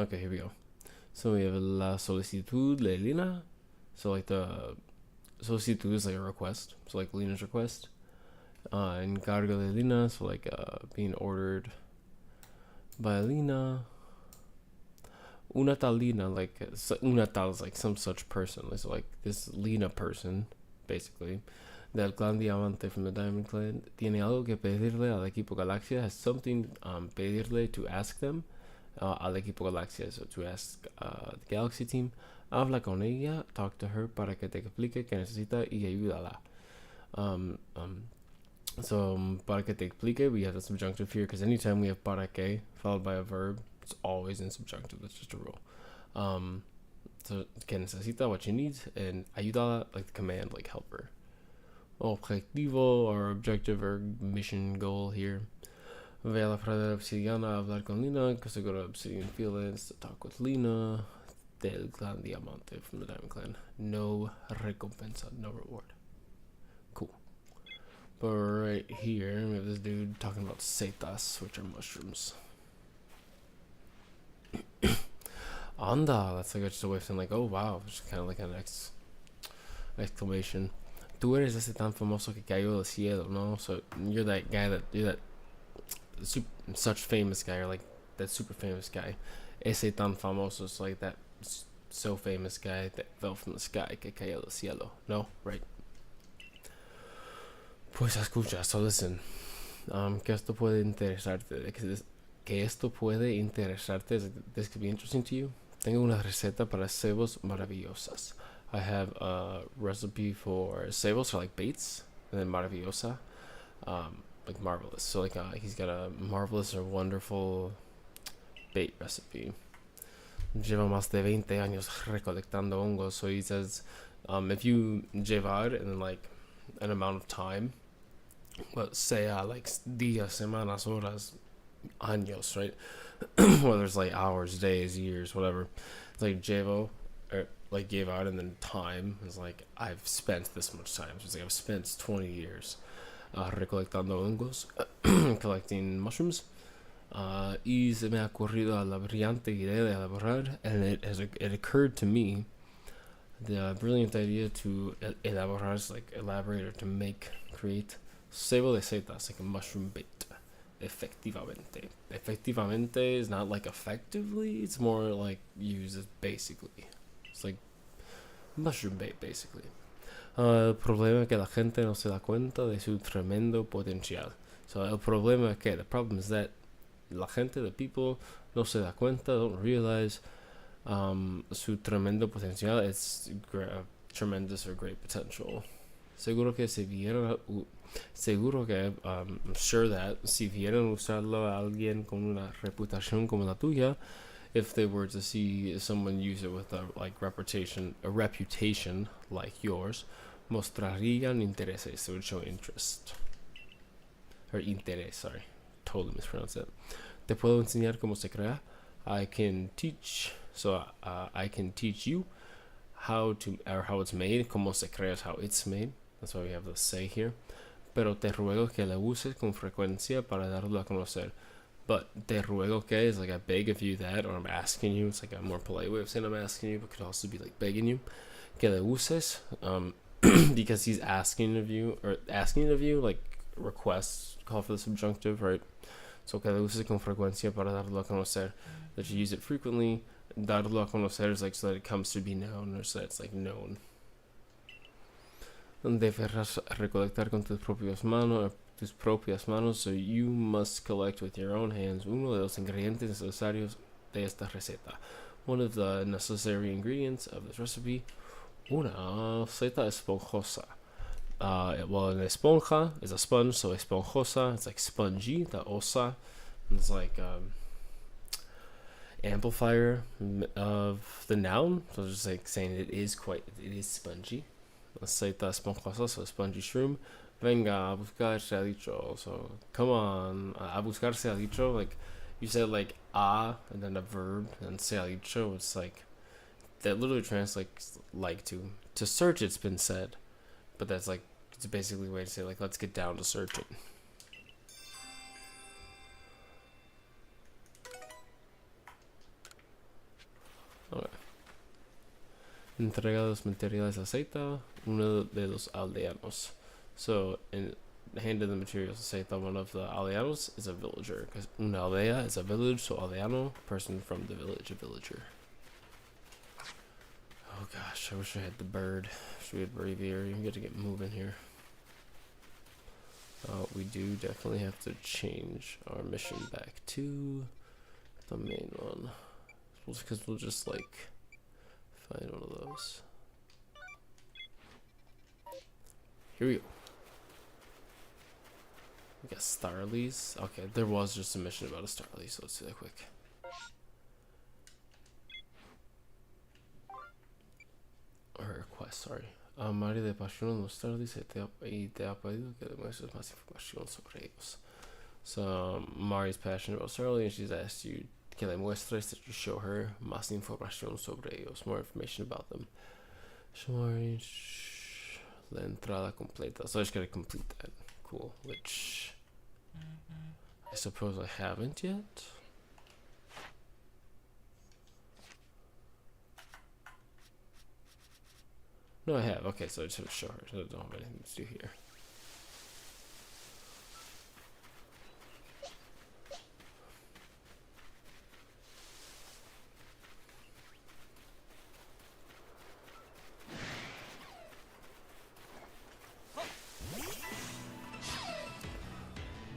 Okay, here we go. So we have la solicitud de Lina. So like the solicitud is like a request. So like Lina's request. Encargo de Lina. So like being ordered by Lina. Una tal Lina, like una tal is like some such person. So like this Lina person, basically, del clan Diamante from the Diamond Clan, tiene algo que pedirle al equipo Galaxia. Has something pedirle to ask them. Al equipo Galaxia, so to ask the Galaxy team. Habla con ella, talk to her para que te explique que necesita y ayúdala. So para que te explique, we have the subjunctive here because anytime we have para que followed by a verb, it's always in subjunctive. That's just a rule. So que necesita, what she needs, and ayúdala, like the command, like help her. Objetivo or objective or mission goal here. Ve a la pradera obsidiana a hablar con Lina, because I go to Obsidian Fields to talk with Lina del clan Diamante from the Diamond Clan. No recompensa, no reward. Cool. But right here, we have this dude talking about setas, which are mushrooms. Anda, that's like just a way of saying like, oh wow, it's kind of like an exclamation. Tú eres ese tan famoso que cayó del cielo, no? So you're that guy you're that such famous guy, or like that super famous guy. Ese tan famoso is like that so famous guy that fell from the sky, que cayó del cielo. No, right? Pues escucha, so listen. Que esto puede interesarte. Que esto puede interesarte. This could be interesting to you. Tengo una receta para cebos maravillosas. I have a recipe for cebos, or like baits, and then maravillosa. Like marvelous. So like he's got a marvelous or wonderful bait recipe. Lleva más de 20 años recolectando hongos. So he says, if you llevar and then like an amount of time, well, sea like días, semanas, horas, años, right? Whether it's like hours, days, years, whatever. It's like llevo, or like llevar, and then time is like I've spent this much time. So it's like I've spent 20 years. Recolectando hongos, collecting mushrooms, y se me ha ocurrido la brillante idea de elaborar, and it occurred to me the brilliant idea to elaborar, is like elaborate or to create cebo de setas, like a mushroom bait. Efectivamente is not like effectively, it's more like used as basically. It's like mushroom bait, basically. El problema es que la gente no se da cuenta de su tremendo potencial. So el problema es que, the problem is that la gente, the people, no se da cuenta, don't realize su tremendo potencial. It's tremendous or great potential. Seguro que I'm sure that si vieran usarlo a alguien con una reputación como la tuya, if they were to see someone use it with a reputation like yours, mostrarían intereses. They would show interest. Or interés, sorry. Totally mispronounced it. Te puedo enseñar cómo se crea. I can teach you how it's made. Cómo se crea is how it's made. That's why we have the say here. Pero te ruego que la uses con frecuencia para darlo a conocer. But te ruego que is like I beg of you that, or I'm asking you. It's like a more polite way of saying I'm asking you, but could also be like begging you. Que la uses, because he's asking of you, like requests, call for the subjunctive, right? So que la uses con frecuencia para darlo a conocer. That you use it frequently. Darlo a conocer is like so that it comes to be known, or so that it's like known. Deberás recolectar con tus propias manos, so you must collect with your own hands uno de los ingredientes necesarios de esta receta. One of the necessary ingredients of this recipe, una seta esponjosa. Well, an esponja is a sponge, so esponjosa, it's like spongy, the osa, it's like amplifier of the noun, so just like saying it is spongy. Seta esponjosa, so spongy shroom. Venga a buscar se ha dicho. So come on, a buscar se ha dicho. Like you said, like a and then a verb, and se ha dicho. It's like that literally translates like to search. It's been said, but that's like it's basically a way to say like let's get down to searching. Entrega los materiales a Seita, uno de los aldeanos. So, handed the materials to Seita, one of the aldeanos is a villager. Because una aldea is a village, so aldeano, person from the village, a villager. Oh gosh, I wish I had the bird. Should we had Braviary? We got to get moving here. We do definitely have to change our mission back to the main one. Because we'll just like find one of those. Here we go. We got Starlies. Okay, there was just a mission about a Starly, so let's do that quick. Or quest, sorry. Mario de pasión en los Starlies y te ha pedido que demuestres más información sobre ellos. So Mari's passionate about Starly and she's asked you que le muestres, that you show her más información sobre ellos, more information about them. La entrada completa. So I just gotta complete that. Cool. Which I suppose I haven't yet. No, I have. Okay, so I just have to show her. So I don't have anything to do here.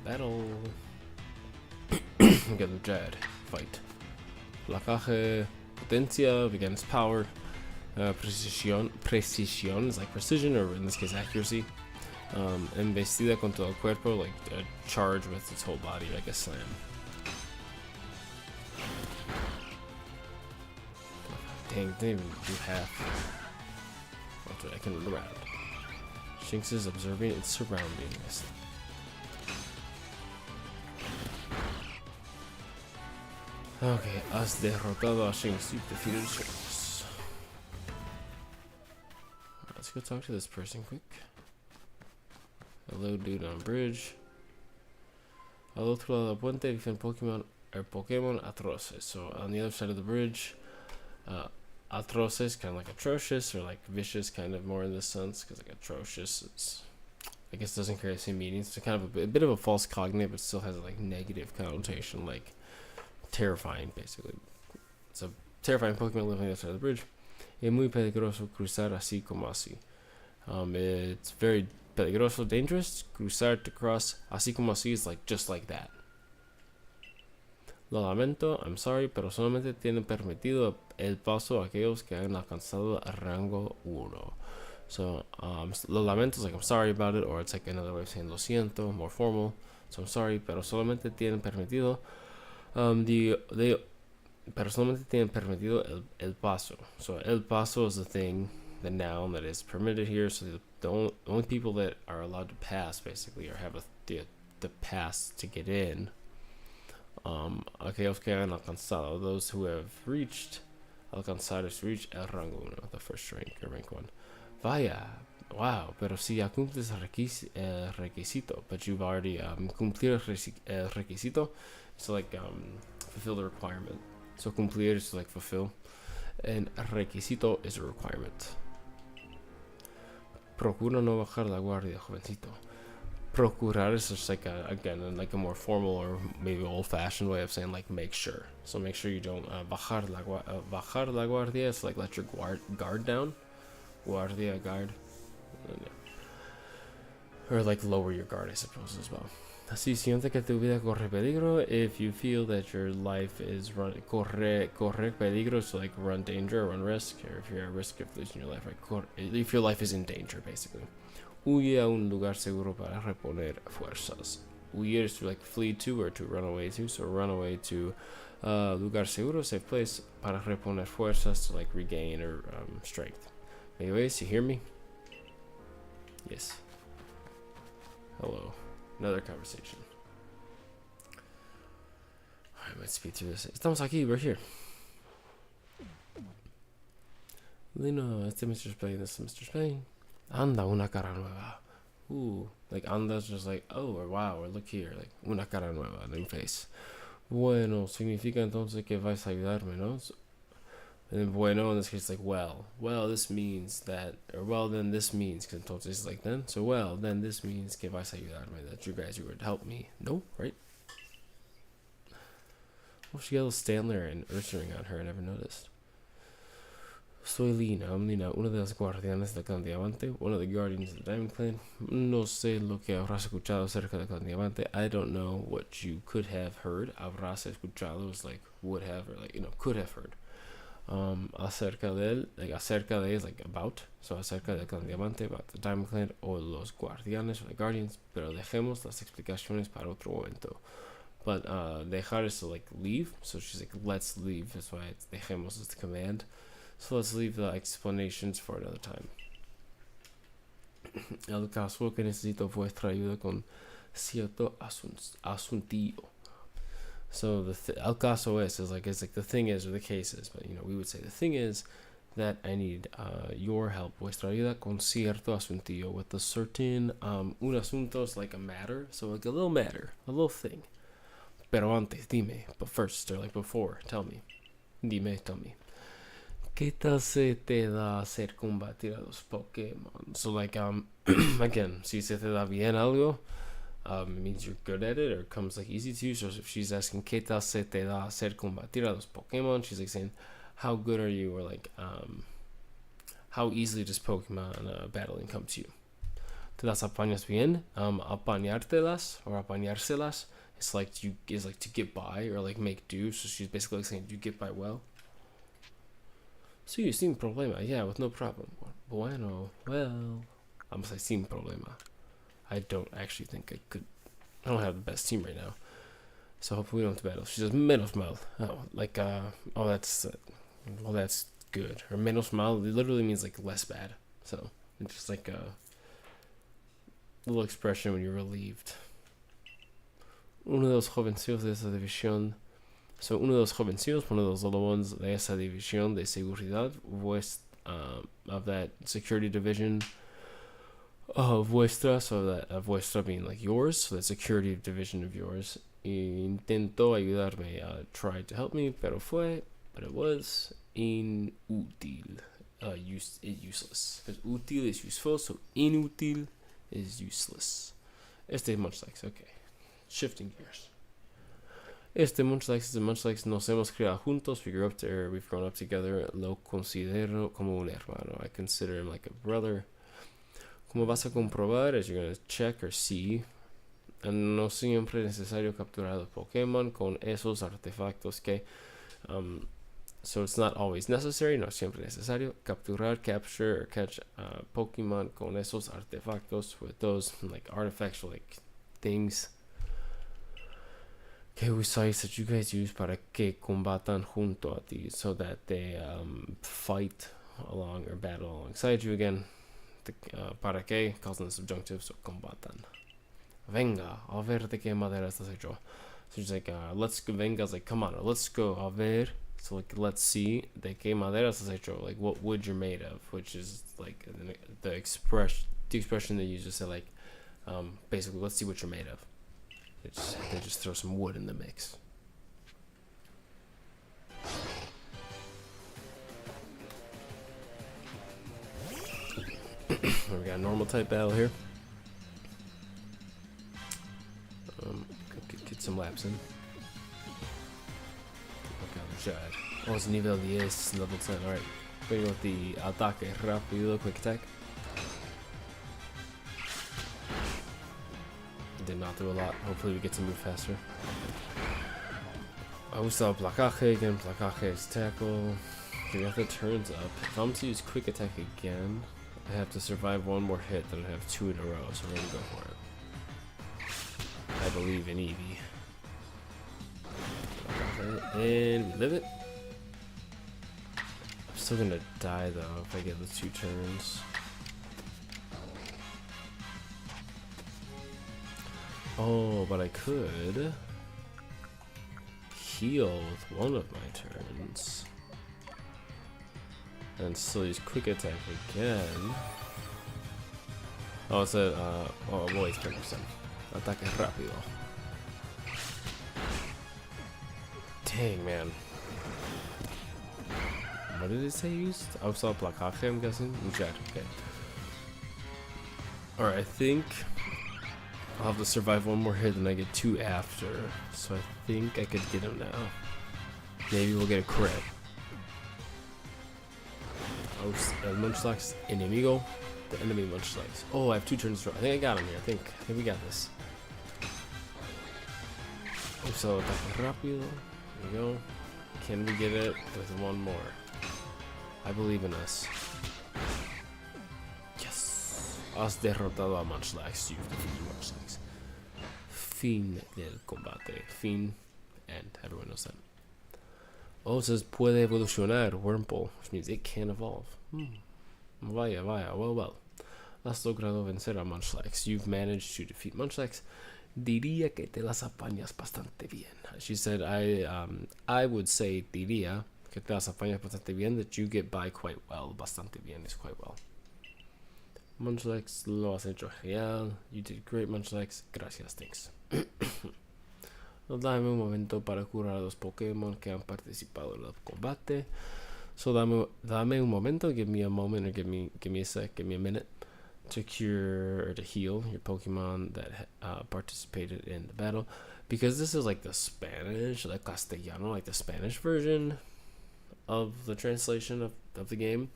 Battle. Get the Jad. Fight. Placaje. Potencia. Against power. Precision is like precision, or in this case accuracy. Embestida con todo el cuerpo, like a charge with its whole body, like a slam. Dang, didn't even do half. I can run around. Shinx is observing its surroundings. Okay, has derrotado a Shinx. You've defeated Shinx. Let's go talk to this person quick. Hello, dude on bridge. Al otro lado del puente viven Pokemon Arceusl. So on the other side of the bridge, atroces, kind of like atrocious, or like vicious, kind of more in this sense, because like atrocious is, I guess, doesn't carry the same meaning. It's kind of a bit of a false cognate, but still has a like negative connotation, like terrifying, basically. It's a terrifying Pokemon living outside of the bridge. Es muy peligroso cruzar así como así. It's very peligroso, dangerous. Cruzar, to cross. Así como así is like just like that. Lo lamento, I'm sorry, pero solamente tienen permitido el paso a aquellos que han alcanzado el rango 1. So, lo lamento is like I'm sorry about it, or it's like another way of saying lo siento, more formal. So I'm sorry, pero solamente tienen permitido pero solamente tienen permitido el paso. So el paso is the thing, the noun that is permitted here. So the only people that are allowed to pass, basically, or have the pass to get in, aquellos que han alcanzado, those who have reached, alcanzar is reach el rango 1, the first rank, or rank 1. Vaya, wow, pero si ya cumples el requisito, but you've already cumplido el requisito, so like fulfill the requirement. So cumplir is like fulfill, and requisito is a requirement. Procura no bajar la guardia, jovencito. Procurar is just like a more formal or maybe old-fashioned way of saying like make sure. So make sure you don't bajar la guardia is like let your guard down. Guardia, guard. Or like lower your guard, I suppose, as well. Si siente que tu vida corre peligro, if you feel that your life is corre peligro, so like run danger or run risk, or if you're at risk of losing your life, right? If your life is in danger, basically. Huye a un lugar seguro para reponer fuerzas. Huir is to like flee to or to run away to, so run away to lugar seguro, safe place, para reponer fuerzas, to like regain or strength. Anyways, you hear me? Yes. Hello. Another conversation. I might speed through this. Estamos aquí, we're here. Lino, este Mr. Spain, this is Mr. Spain. Anda, una cara nueva. Ooh, like anda's just like, oh, or wow, or look here, like una cara nueva, new face. Bueno, significa entonces que vais a ayudarme, ¿no? And then bueno, in this case, like, well, this means that, or well, then this means, because entonces it's like then, so well, then this means que vais a ayudarme, that you guys would help me. No, right? Oh, she got a little Stanley and Ursaring on her, I never noticed. Soy Lina, I'm Lina, una de las guardianes del clan Diamante, one of the guardians of the Diamond Clan. No sé lo que habrás escuchado acerca del clan Diamante. I don't know what you could have heard. Habrás escuchado is like would have, or like, could have heard. Acerca de él, like acerca de is like about, so acerca del clan Diamante, about the Diamond Clan, o los guardianes, or the guardians, pero dejemos las explicaciones para otro momento. But dejar is to like leave, so she's like, let's leave, that's why it's dejemos is the command. So let's leave the explanations for another time. El caso que necesito vuestra ayuda con cierto asuntillo. So el caso is like the thing is, or the case is, but we would say the thing is that I need your help, vuestra ayuda con cierto asuntillo, with a certain un asunto is like a matter, so like a little matter, a little thing. Pero antes, dime, but first, or like before, tell me. Dime, tell me. ¿Qué tal se te da hacer combatir a los Pokémon? So like again, si se te da bien algo, it means you're good at it, or it comes like easy to you. So if she's asking ¿Qué tal se te da hacer combatir a los Pokémon? She's like saying, how good are you, or like how easily does Pokemon battling come to you? ¿Te las apañas bien? Apañártelas or apañárselas is like to get by, or like make do. So she's basically like saying, do you get by well? Sí, sin problema. Yeah, with no problem. Bueno, well, I'm gonna say sin problema. I don't actually think I could. I don't have the best team right now, so hopefully we don't have to battle. She says menos mal. Oh, like that's good. Or menos mal literally means like less bad. So it's just like a little expression when you're relieved. Uno de los jovencillos de esa división. So uno de los jovencillos, one of those little ones de esa división de seguridad, of that security division of vuestra, so that vuestra being like yours, so that security division of yours, intentó ayudarme, tried to help me, but it was inútil, useless. Because útil is useful, so inútil is useless. Munchlax, okay. Shifting gears. Munchlax nos hemos criado juntos. We've grown up together. Lo considero como un hermano. I consider him like a brother. Como vas a comprobar, as you're going to check or see, no siempre es necesario capturar los Pokémon con esos artefactos que... so it's not always necessary, no siempre necesario, capture, or catch Pokemon con esos artefactos, with those like artifacts, like things que usáis, that you guys use para que combatan junto a ti, so that they fight along or battle alongside you again. Para que calls in the subjunctive, so combatan. Venga, a ver de qué madera estás hecho. So she's like, let's go. Venga's like, come on, let's go. A ver, so like, let's see de qué madera estás hecho. Like, what wood you're made of, which is like the expression they use to say like, basically, let's see what you're made of. They just throw some wood in the mix. We got a normal type battle here. Get some laps in. Oh, it's nivel 10, level 10. Alright. Going with the ataque rápido, quick attack. Did not do a lot. Hopefully we get to move faster. We still have placaje again. Placaje is tackle. Okay, we have the turns up. If I'm to use quick attack again, I have to survive one more hit, then I have 2 in a row, so we're gonna go for it. I believe in Eevee. Okay, and we live it. I'm still gonna die though if I get the 2 turns. Oh, but I could heal with one of my turns and still use quick attack again. Oh, it's a voice person. Ataque rápido. Dang, man. what did it say used? I saw placaje, I'm guessing. Jet, okay. Alright, I think I'll have to survive one more hit and I get 2 after. So I think I could get him now. Maybe we'll get a crit. Oh, Munchlax, enemigo. The enemy Munchlax. Oh, I have 2 turns. I think I got him here. I think we got this. So ataque rápido. There we go. Can we get it with one more? I believe in us. Yes. Has derrotado a Munchlax. You've defeated Munchlax. Fin del combate. Fin. End. Everyone knows that. Oh, it says puede evolucionar. Wurmple. Which means it can evolve. Vaya, vaya. Well. Has logrado vencer a Munchlax. You've managed to defeat Munchlax. Diría que te las apañas bastante bien. She said, I would say diría que te las apañas bastante bien, that you get by quite well. Bastante bien is quite well. Munchlax, lo has hecho genial. You did great, Munchlax. Gracias, thanks. Dame un momento para curar a los Pokémon que han participado en el combate. So dame un momento, give me a moment, or give me a sec, give me a minute to cure or to heal your Pokemon that participated in the battle, because this is like the Spanish, like Castellano, like the Spanish version of the translation of the game.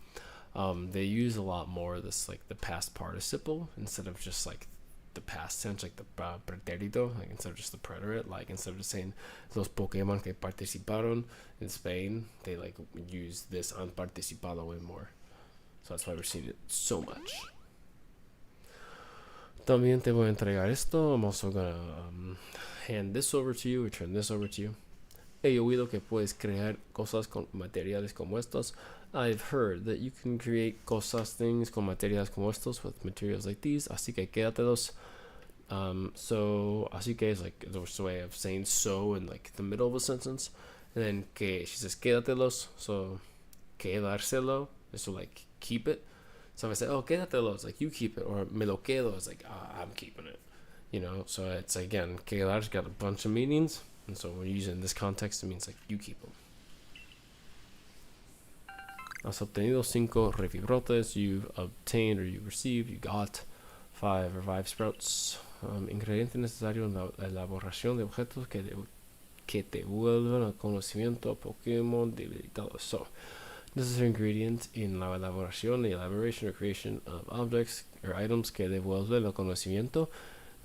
They use a lot more of this, like the past participle instead of just like the past tense, like the pretérito, like instead of just the preterite, like instead of just saying los Pokemon que participaron in Spain, they like use this han participado way more. So that's why we're seeing it so much. También te voy a entregar esto. I'm also gonna hand this over to you, or turn this over to you. He oído que puedes crear cosas con materiales como estos. I've heard that you can create things con materiales como estos, with materials like these. Así que quédatelos. So, así que is like the way of saying so in like the middle of a sentence. And then que, she says quédatelos. So, quedárselo is to like keep it. So if I say, oh, quédatelo, it's like you keep it, or me lo quedo, it's like I'm keeping it, you know. So it's again, quedar's got a bunch of meanings, and so when you use it in this context, it means like you keep them. Has obtenido 5 revibrotes. You've obtained, or you've received, you got 5 revive sprouts. Ingrediente necesario en la elaboración de objetos que te vuelven al conocimiento Pokémon debilitados. So, necessary ingredient in la elaboración, the elaboration or creation of objects or items que devuelven el conocimiento.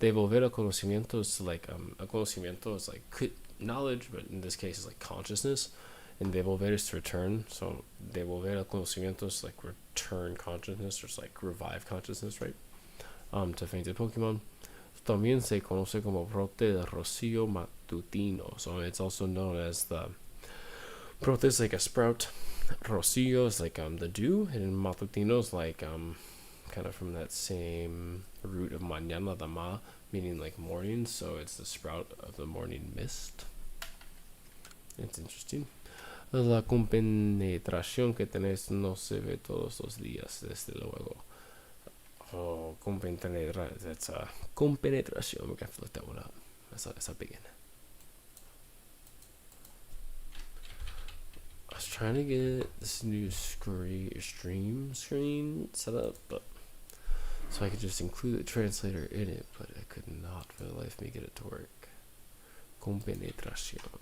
Devolver el conocimiento is like a conocimiento is like knowledge, but in this case it's like consciousness, and devolver is to return. So devolver el conocimiento is like return consciousness, or it's like revive consciousness, right? To fainted Pokemon. También se conoce como brote de rocío matutino. So it's also known as the brote is like a sprout. Rocío is like the dew, and matutino is like kind of from that same root of mañana, the ma, meaning like morning. So it's the sprout of the morning mist. It's interesting. La compenetración que tenés no se ve todos los días, desde luego. Oh, that's compenetración. We have to look that one up. That's a big one. I was trying to get this new stream screen set up, but so I could just include the translator in it, but I could not for the life of me get it to work. Compenetración.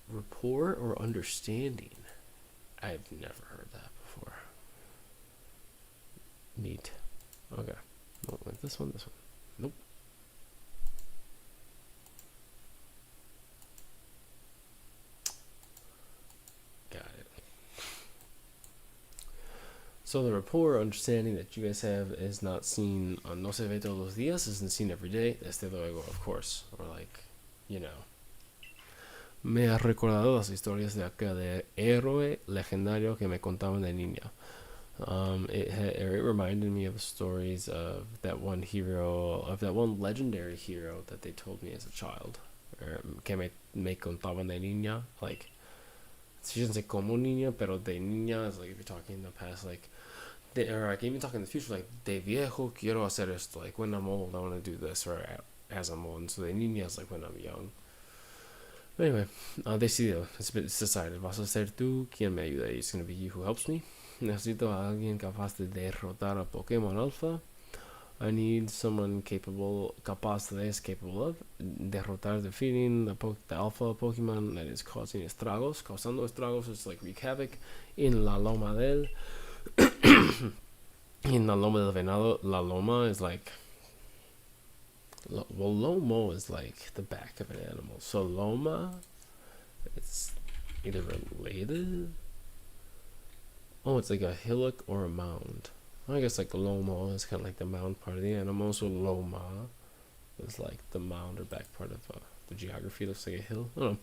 Rapport or understanding? I've never heard that before. Neat. Okay. Oh, like this one. Nope. Got it. So the rapport or understanding that you guys have is not seen on No Se Ve Todos los Días, isn't seen every day. Desde luego, of course. Or like, you know. Me ha recordado las historias de acá de héroe legendario que me contaban de niña. It reminded me of the stories of that one hero, of that one legendary hero that they told me as a child. Que me contaban de niña. Like, she doesn't say como niña, pero de niña is like if you're talking in the past, like, or like even talking in the future, like, de viejo quiero hacer esto. Like, when I'm old, I want to do this, or as I'm old. And so de niña is like when I'm young. Anyway, decidido. It's decided. Vas a ser tú quien me ayude. It's gonna be you who helps me. Necesito a alguien capaz de derrotar a Pokémon Alpha. I need someone capaz de capable of derrotar, defeating the alpha Pokemon that is causing estragos. Causando estragos is like wreak havoc in la loma del. In la loma del venado, la loma is like. Well, lomo is like the back of an animal. So loma, it's either related. Oh, it's like a hillock or a mound. I guess like lomo is kind of like the mound part of the animal. So loma is like the mound or back part of the geography. It looks like a hill. I don't know.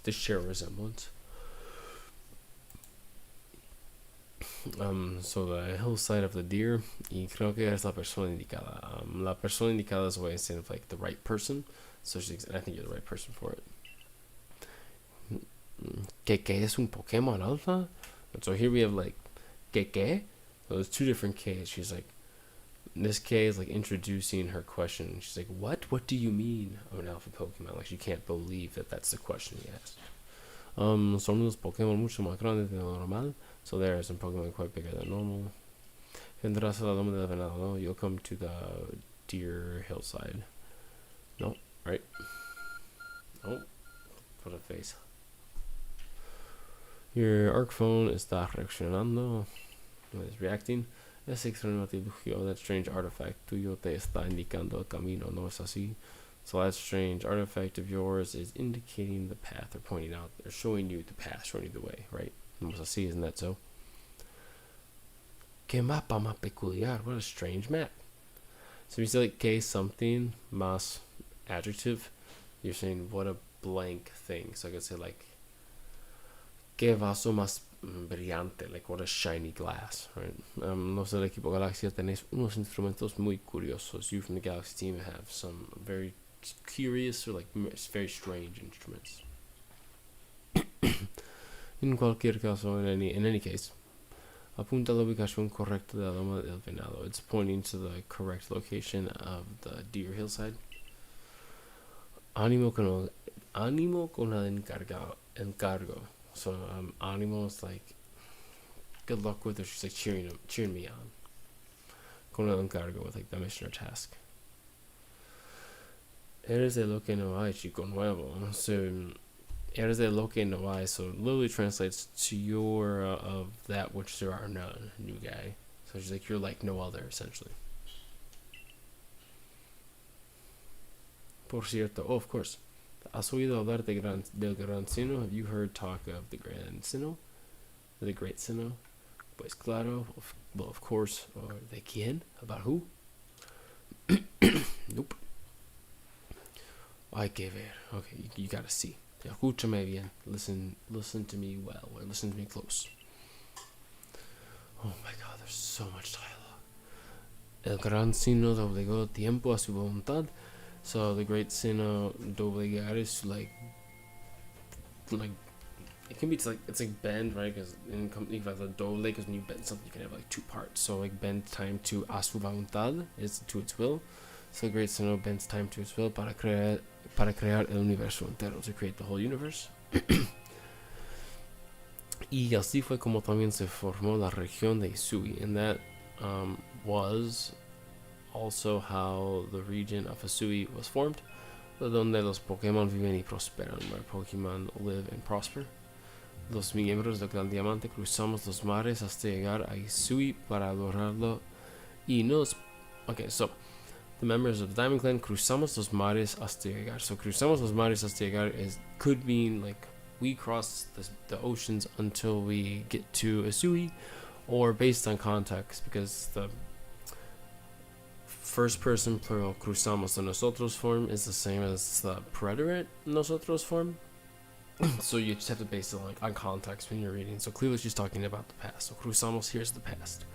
They share a resemblance. So the hillside of the deer, y creo que es la persona indicada. La persona indicada is a way instead of like the right person. So I think you're the right person for it. ¿Qué es un Pokémon Alpha? And so here we have like ¿qué? So there's two different K's. She's like, this K is like introducing her question. She's like, what? What do you mean I'm an alpha Pokemon? Like she can't believe that that's the question he asked. Son unos Pokémon mucho más grandes de lo normal. So there are some Pokemon quite bigger than normal. Vendrás a la loma del venado. No, you'll come to the deer hillside. No, right? Oh, put a face. Your arc phone está reaccionando. It's reacting. Ese extraño artilugio, that strange artifact tuyo te está indicando el camino, ¿no es así? So that strange artifact of yours is indicating the path, or pointing out, or showing you the path, showing you the way, right? ¿No es así? Isn't that so? ¿Qué mapa más peculiar? What a strange map. So if you say like que something más adjective, you're saying what a blank thing. So I could say like que vaso más brillante, like what a shiny glass, right? Los del equipo Galaxia tenéis unos instrumentos muy curiosos. You from the Galaxy team have some very curious or like very strange instruments. In cualquier caso, in any case, apunta la ubicación correcta de la loma del venado. It's pointing to the correct location of the deer hillside. Ánimo con el encargo. So ánimo is like good luck with her. She's like cheering me on. Con el encargo with like the mission or task. Eres de lo que no hay, chico nuevo. So eres de lo que no hay. So literally translates to you're of that which there are none, new guy. So she's like, you're like no other, essentially. Por cierto, oh, of course. ¿Has oído hablar del Gran Sino? Have you heard talk of the Gran Sino? The Great Sino? Pues claro, well, of course. Or de quién? About who? Nope. Hay que ver. Okay, you gotta see. Escúchame bien. Listen to me well. Or listen to me close. Oh my god, there's so much dialogue. El Gran Sino doblegó tiempo a su voluntad. So the Great Sino doblegar is like it can be it's like bend, right? Because in if the doble, because when you bend something, you can have like two parts. So like bend time to a su voluntad is to its will. So the Great Sino bends time to its will para crear el universo entero, to create the whole universe. Y así fue como también se formó la región de Hisui, and that was also how the region of Hisui was formed, donde los Pokémon viven y prosperan, where Pokémon live and prosper. Los miembros del Clan Diamante cruzamos los mares hasta llegar a Hisui para adorarlo y nos... Okay, so the members of the Diamond Clan cruzamos los mares hasta llegar. So cruzamos los mares hasta llegar could mean like we cross the oceans until we get to Hisui, or based on context, because the first person plural cruzamos the nosotros form is the same as the preterite nosotros form. So you just have to base it on context when you're reading. So clearly she's talking about the past. So cruzamos, here's the past.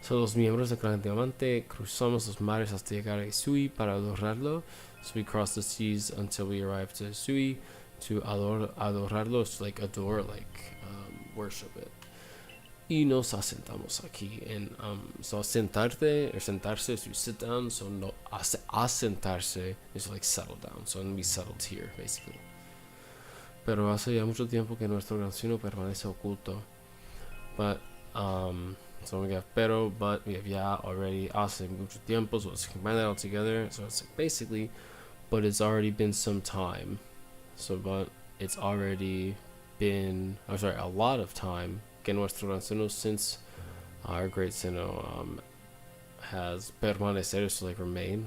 So los miembros del Clan Diamante cruzamos los mares hasta llegar a Hisui para adorarlo. So we cross the seas until we arrive to Hisui to adorarlo. So like adore, like worship it. Y nos asentamos aquí. And so sentarte or sentarse is you sit down. So no asentarse is like settle down. So we settled here basically. pero hace ya mucho tiempo que nuestro gran sino permanece oculto. But, so we got but we have ya already hace mucho tiempo, so let's combine that all together. So it's basically, but it's already been some time. So, but it's already been, I'm sorry, a lot of time que nuestro gran sino, since our great sino has permanecer, so like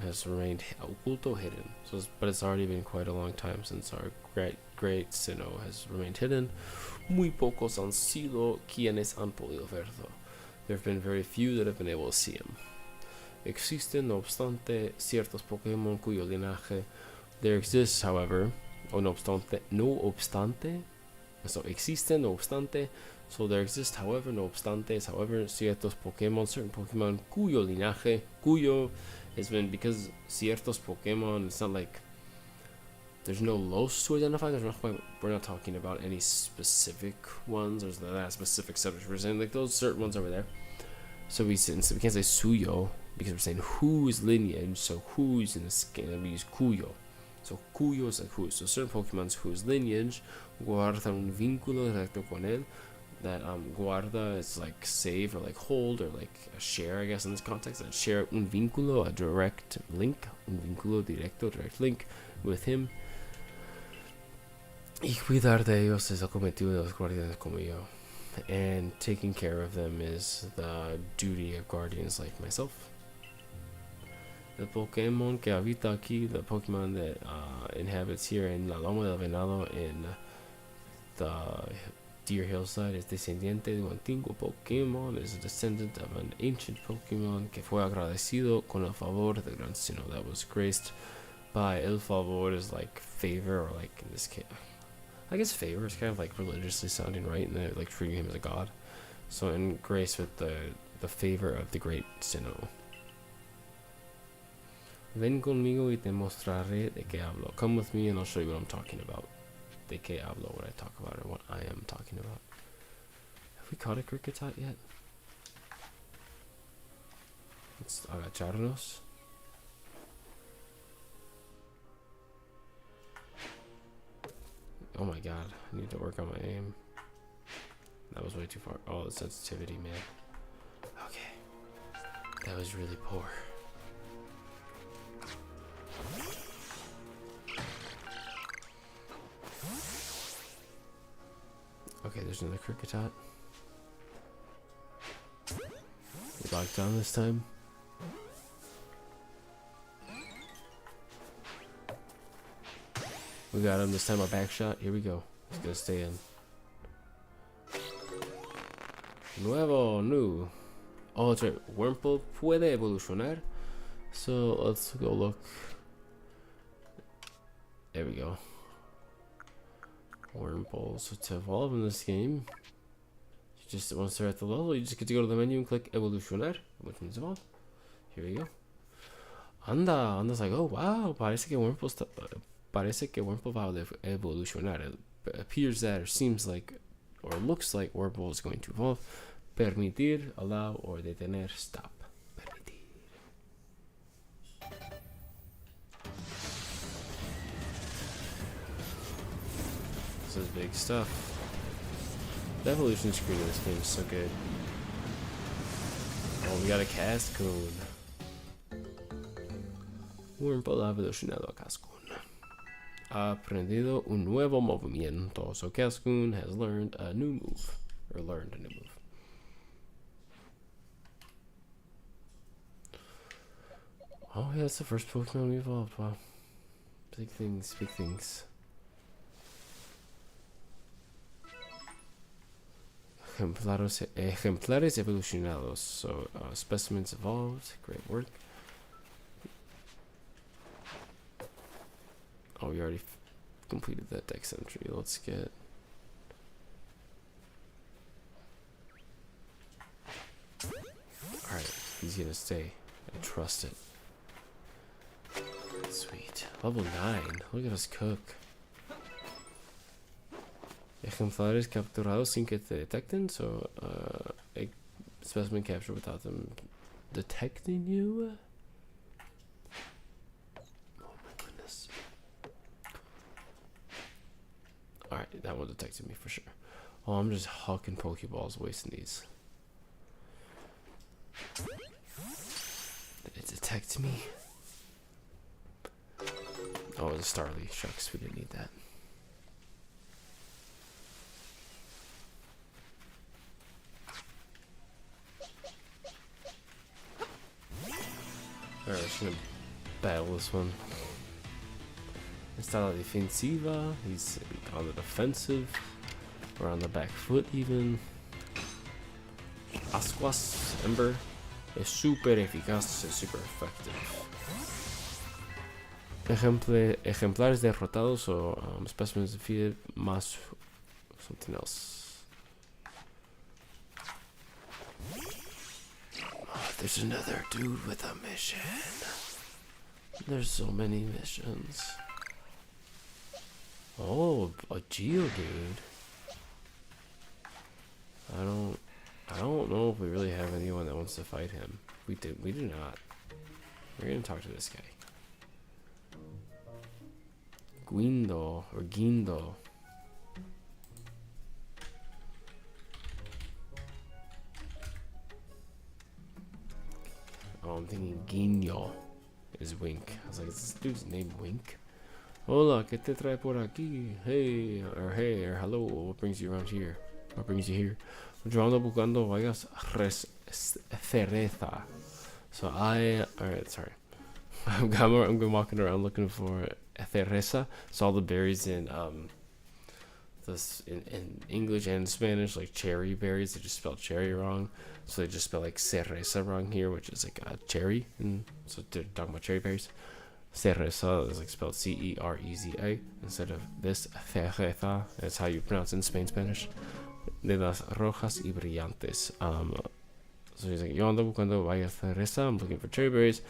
has remained oculto, hidden. So, but it's already been quite a long time since our great sino has remained hidden. Muy pocos han sido quienes han podido verlo. There have been very few that have been able to see him. Existen, no obstante, ciertos Pokémon cuyo linaje. There exists, however, o no obstante, so existen, no obstante, so there exists, however, no obstante, however, ciertos Pokémon, certain Pokémon cuyo linaje, cuyo has been, because ciertos Pokémon, it's not like there's no los to identify. We're not talking about any specific ones. There's that specific subject. We're saying like those certain ones over there. So we can't say suyo because we're saying whose lineage. So who's in this game, we use cuyo. So cuyo is like who. So certain Pokemon's whose lineage guarda un vínculo directo con él. That guarda is like save or like hold or like a share, I guess, in this context. That share un vínculo, a direct link, un vínculo directo, direct link with him. Y cuidar de ellos es el cometido de los guardianes como yo. And taking care of them is the duty of guardians like myself. El Pokémon que habita aquí, the Pokemon that inhabits here in la Loma del Venado in the Deer Hillside, es descendiente de un antiguo Pokémon, is a descendant of an ancient Pokémon que fue agradecido con el favor del gran sino, that was graced by el favor is like favor, or like in this case, I guess favor is kind of like religiously sounding, right? And they're like treating him as a god. So in grace with the favor of the great Sinnoh. Ven conmigo y te mostraré de qué hablo. Come with me and I'll show you what I'm talking about. De qué hablo, what I talk about, or what I am talking about. Have we caught a Kricketot yet? Let's agacharnos. Oh my god, I need to work on my aim. That was way too far. Oh, the sensitivity, man. Okay. That was really poor. Okay, there's another Kricketot. We locked down this time. We got him this time. Our back shot. Here we go. He's gonna stay in. New. Oh, that's right. Wurmple puede evolucionar. So let's go look. There we go. Wurmple. So to evolve in this game, you just once they're at the level, you just get to go to the menu and click evolucionar, which means evolve. Here we go. Anda's like, oh wow, parece que Wurmple va a evolucionar. It appears that, or seems like, or looks like Wurmple is going to evolve. Permitir, allow, or detener, stop. Permitir. This is big stuff. The evolution screen in this game is so good. Oh, we got a Cascoon. Wurmple ha evolucionado a Cascoon. Ha aprendido un nuevo movimiento. So Cascoon has learned a new move. Or learned a new move. Oh yeah, that's the first Pokemon we evolved. Wow. Big things, big things. Ejemplares evolucionados. So specimens evolved. Great work. Oh, we already completed that dex entry. Let's get... Alright, he's gonna stay. I trust it. Sweet. Level 9. Look at us cook. Ejemplares capturados sin que te detecten. So, a specimen captured without them detecting you. Oh my goodness. Alright, that one detected me for sure. Oh, I'm just hucking Pokeballs, wasting these. Did it detect me? Oh, it's a Starly. Shucks, we didn't need that. Alright, we're just gonna battle this one. Está la defensiva. He's on the defensive. Or on the back foot even. Ascuas, Ember. Es súper eficaz, es súper effective. Ejemplares derrotados o specimens defeated más something else. Oh, there's another dude with a mission. There's so many missions. Oh, a Geodude. I don't know if we really have anyone that wants to fight him. We do not. We're gonna talk to this guy. Guindo or Guindo. Oh, I'm thinking Guiño is Wink. I was like, is this dude's name Wink? Hola, ¿qué te trae por aquí? Hey, or hello, what brings you around here? What brings you here? Yo ando buscando varias cereza. So alright, sorry. I'm walking around looking for cereza. So all the berries in this in English and Spanish, like cherry berries, they just spell cherry wrong. So they just spell like cereza wrong here, which is like a cherry. And so they're talking about cherry berries. Cereza is like spelled C-E-R-E-Z-A instead of this cereza. That's how you pronounce it in Spanish. De las rojas y brillantes. So he's like, yo ando buscando varias cereza. I'm looking for cherry berries.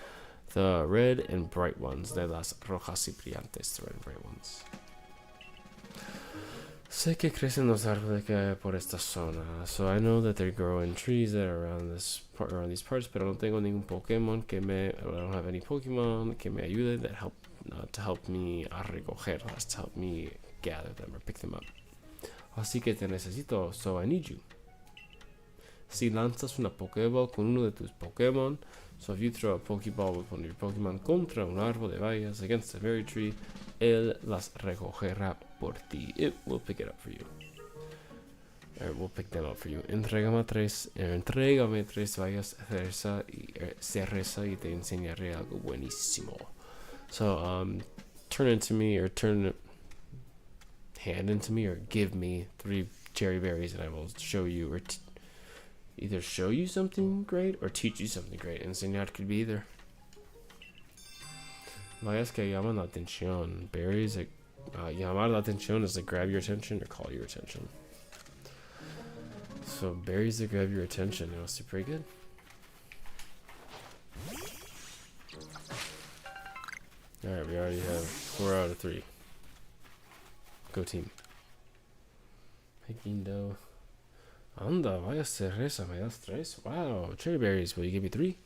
The red and bright ones. De las rojas y brillantes. The red and bright ones. Sé que crecen los árboles que hay por esta zona. So I know that they grow in trees that are around these parts, pero no tengo ningún Pokemon que me. I don't have any Pokemon que me ayude that help me a recogerlas, to help me gather them or pick them up. Así que te necesito, so I need you. Si lanzas una Pokéball con uno de tus Pokémon, so if you throw a Pokéball with one of your Pokémon contra un árbol de bayas against a berry tree, él las recogerá por ti. It will pick it up for you. Or we'll pick them up for you. Entrégame tres bayas cereza y te enseñaré algo buenísimo. So, turn into me or hand into me or give me 3 cherry berries and I will show you or either show you something great or teach you something great. Enseñar could be either. Bayas que llaman la atención. Berries like llamar la atención is like grab your attention or call your attention. So berries that grab your attention, you know, it's pretty good. Alright, we already have 4 out of 3. Go team. Hey Guindo. Anda, vaya cereza, me das 3. Wow, cherry berries, will you give me 3?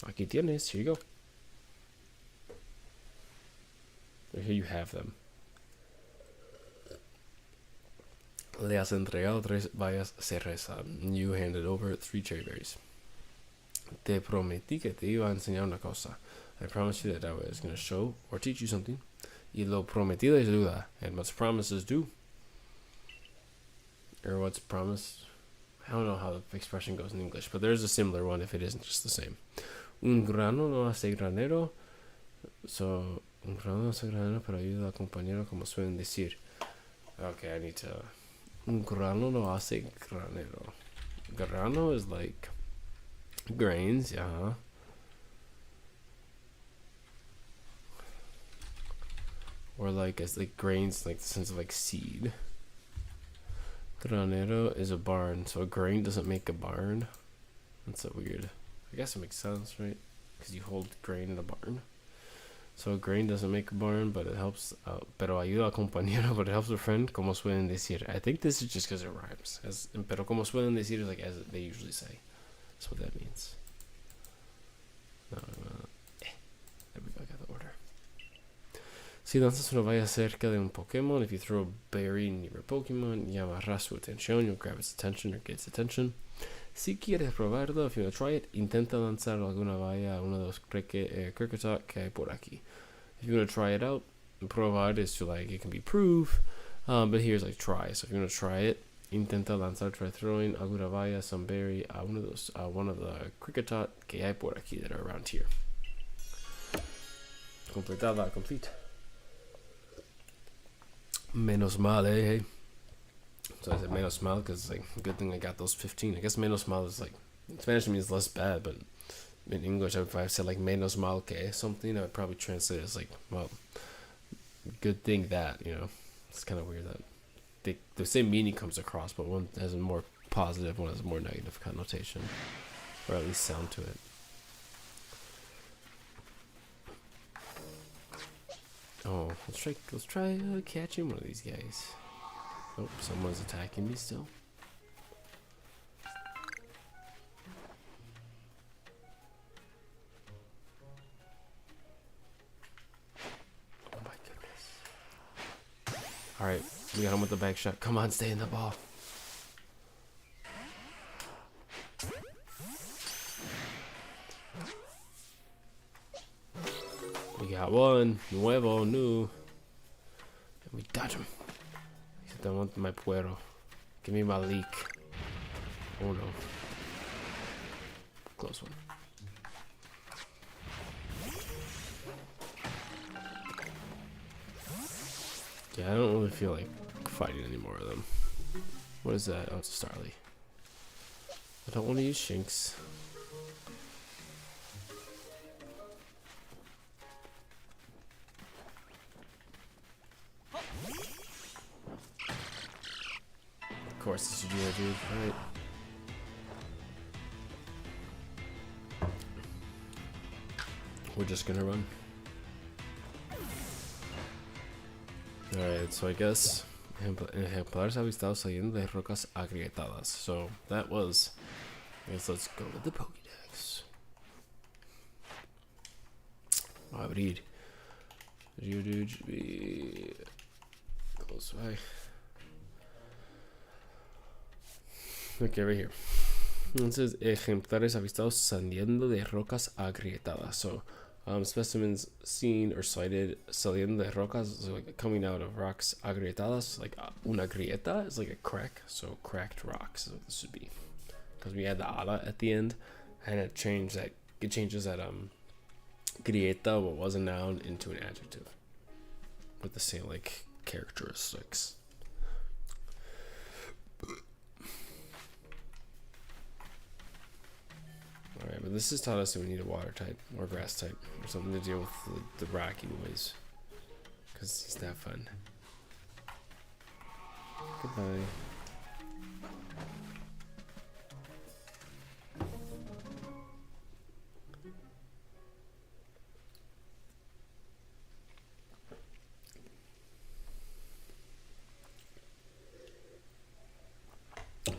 Aquí tienes, here you go. Here you have them. Le has entregado 3 bayas cereza. You handed over 3 cherry berries. Te prometí que te iba a enseñar una cosa. I promised you that I was going to show or teach you something. Y lo prometido es deuda. And what's promises do. Or what's promised. I don't know how the expression goes in English, but there's a similar one if it isn't just the same. Un grano no hace granero. So, un grano no hace granero, pero ayuda al compañero, como suelen decir. Okay, I need to. Un grano no hace granero. Grano is like grains, yeah. Or like as like grains, like the sense of like seed. Granero is a barn, so a grain doesn't make a barn. That's so weird. I guess it makes sense, right? Because you hold grain in a barn. So a grain doesn't make a barn, but it helps. Pero ayuda al compañero, but it helps a friend. Como suelen decir. I think this is just because it rhymes. Pero como suelen decir is like as they usually say. That's what that means. There we go. I got the order. Si lanzas una valla cerca de un Pokémon, if you throw a berry near a Pokémon, llamará su atención, you'll grab its attention or get its attention. Si quieres probarlo, if you want to try it, intenta lanzar alguna valla a uno de los Kricketot que hay por aquí. If you want to try it out, probar is to like, it can be proof, but here's like try. So if you want to try it, intenta lanzar, try throwing alguna valla, some berry a one of the Kricketot que hay por aquí that are around here. Completada, complete. Menos mal, hey. So I said menos mal because like good thing I got those 15. I guess menos mal is like in Spanish means less bad, but in English if I said like menos mal que something, I would probably translate it as like, well, good thing that, you know. It's kind of weird that the same meaning comes across, but one has a more positive, one has a more negative connotation, or at least sound to it. Oh, let's try catching one of these guys. Oh, someone's attacking me still. Oh my goodness. Alright, we got him with the back shot. Come on, stay in the ball. We got one. Nuevo, new. And we dodge him. I want my puero. Give me my leak. Oh no. Close one. Yeah, I don't really feel like fighting any more of them. What is that? Oh, it's a Starly. I don't want to use Shinx. Of course, it's Geo, dude. Alright. We're just gonna run. Alright, so I guess ejemplares avistados saliendo de rocas agrietadas. So that was. I guess let's go with the Pokédex. Abrir. Close by. Okay, right here. It says ejemplares avistados saliendo de rocas agrietadas. So, specimens seen or sighted saliendo de rocas, so like coming out of rocks agrietadas. Like una grieta is like a crack, so cracked rocks. So this should be because we had the ala at the end, and it changes that grieta, what was a noun, into an adjective with the same like characteristics. Alright, but this has taught us that we need a water type or grass type or something to deal with the rocky noise. Because it's that fun. Goodbye.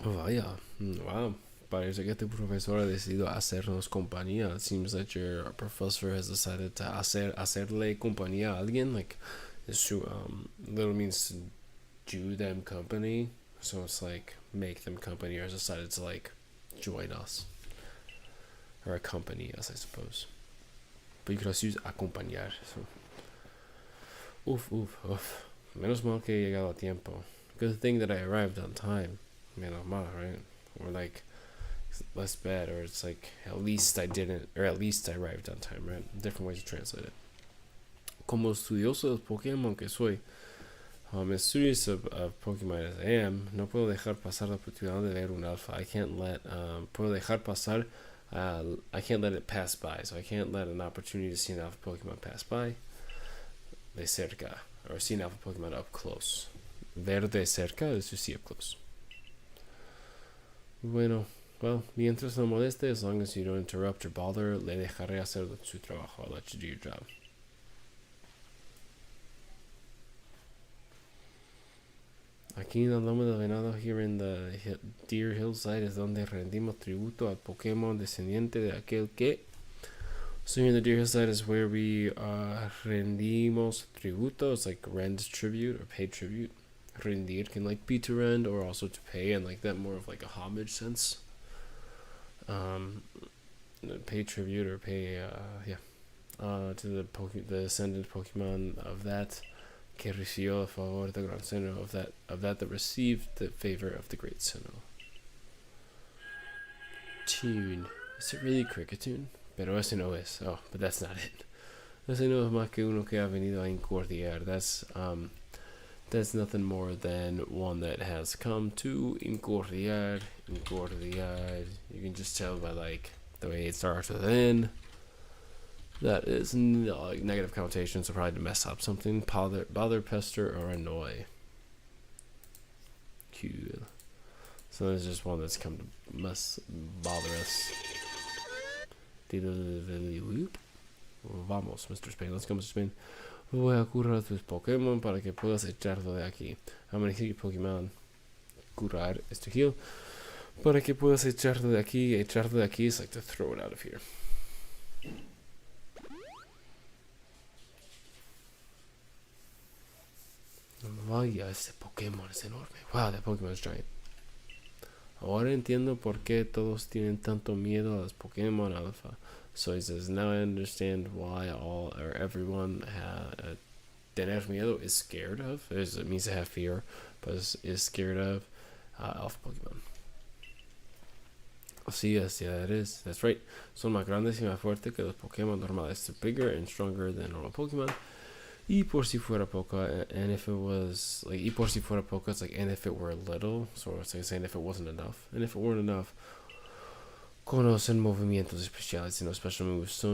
Oh, vaya. Wow. Parece que tu profesor ha decidido hacernos compañía. It seems that your professor has decided to hacerle compañía a alguien. Like, this literally means to do them company. So it's like, make them company, or has decided to, like, join us. Or accompany us, I suppose. But you could also use acompañar. So. Oof. Menos mal que he llegado a tiempo. Good thing that I arrived on time. Menos mal, right? Or like, less bad, or it's like at least I didn't, or at least I arrived on time, right? Different ways to translate it. Como estudioso de Pokémon que soy, studious of Pokemon as I am, no puedo dejar pasar la oportunidad de ver un alpha. I can't let puedo dejar pasar. I can't let it pass by. So I can't let an opportunity to see an alpha Pokemon pass by. De cerca, or see an alpha Pokemon up close. Ver de cerca is to see up close. Bueno. Well, mientras no moleste, as long as you don't interrupt or bother, le dejaré hacer su trabajo. I'll let you do your job. Aquí en el lomo del venado, here in the Deer Hillside, es donde rendimos tributo al Pokémon descendiente de aquel que So here in the Deer side is where we rendimos tributo. It's like rend tribute or pay tribute. Rendir can like be to rend or also to pay, and like that more of like a homage sense. Pay tribute or pay to the ascendant Pokemon of that que recibió a favor de Gran Sinnoh, of that received the favor of the Great Sinnoh. Tune. Is it really Cricketune? Pero ese no es. Oh, but that's not it. Ese no es más que uno que ha venido a incordiar. That's nothing more than one that has come to incordiar. You can just tell by like the way it starts with N. That is like negative connotations, so probably to mess up something. Bother, pester, or annoy. Cool. So there's just one that's come to bother us. Vamos, Mr. Spain. Let's go, Mr. Spain. Voy a curar tus Pokémon para que puedas echarlo de aquí. I'm gonna heal your Pokémon. Curar is to heal. Para que puedas echarlo de aquí. Echarlo de aquí is like to throw it out of here. Vaya, ese Pokémon es enorme. Wow, that Pokémon is giant. Ahora entiendo por qué todos tienen tanto miedo a los Pokémon Alpha. So he says, now I understand why all or everyone tener miedo is scared of. It means to have fear, but is scared of Alpha Pokemon. Así es, yeah, it is. That's right. Son más grandes y más fuertes que los Pokémon normales. They're bigger and stronger than normal Pokemon. Y por si fuera poco, and if it was like, y por si fuera poco, it's like, and if it were little, so it's like saying if it wasn't enough, and if it weren't enough, conocen movimientos especiales, special moves, son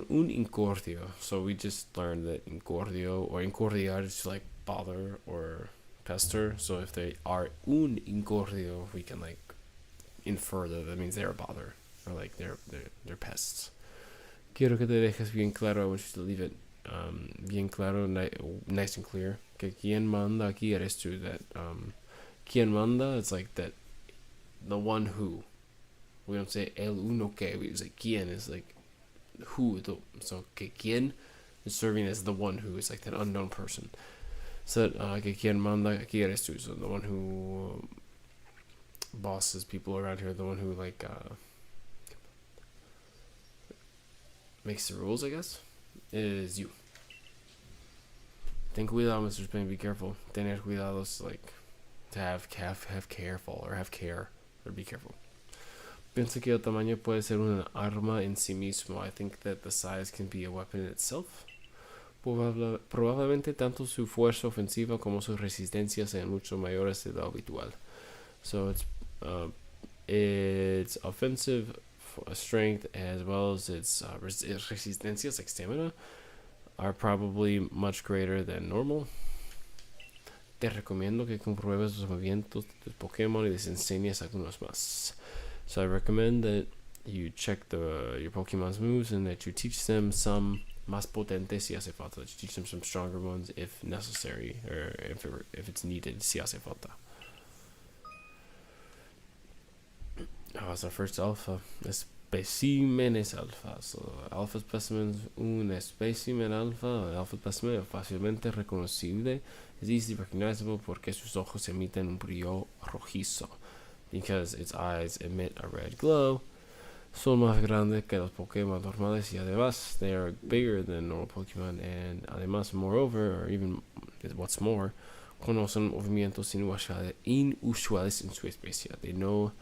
un incordio. So we just learned that incordio or incordiar is like bother or pester. So if they are un incordio, we can like infer that means they're a bother or like they're pests. Quiero que te dejes bien claro. I want you to leave it bien claro, nice and clear. Que quien manda aquí eres tú. That quien manda, it's like that, the one who. We don't say el uno que. We say quien is like who. So que quien is serving as the one who is like that unknown person. So que quien manda aquí eres tú. So the one who bosses people around here, the one who like makes the rules, I guess, is you. Ten cuidado, Mr. Spain, be careful. Tener cuidado is like to have careful or have care or be careful. Pienso que el tamaño puede ser una arma en sí mismo. I think that the size can be a weapon in itself. Probablemente tanto su fuerza ofensiva como su resistencia sean mucho mayores de lo habitual. So its offensive strength as well as its resistencias, like stamina, are probably much greater than normal. Te recomiendo que compruebes los movimientos de tus Pokémon y les enseñes algunos más. So I recommend that you check your Pokemon's moves and that you teach them some más potentes si hace falta. That you teach them some stronger ones if necessary or if it's needed si hace falta. It's our first alpha. Especímenes alfa. So alpha specimens, un espécimen alfa. Alpha specimen es fácilmente reconocible. Is easily recognizable porque sus ojos emiten un brillo rojizo. Because its eyes emit a red glow. Son más grandes que los Pokémon normales y además they are bigger than normal Pokémon, and además, moreover, or even what's more, conocen movimientos inusuales en su especie. They know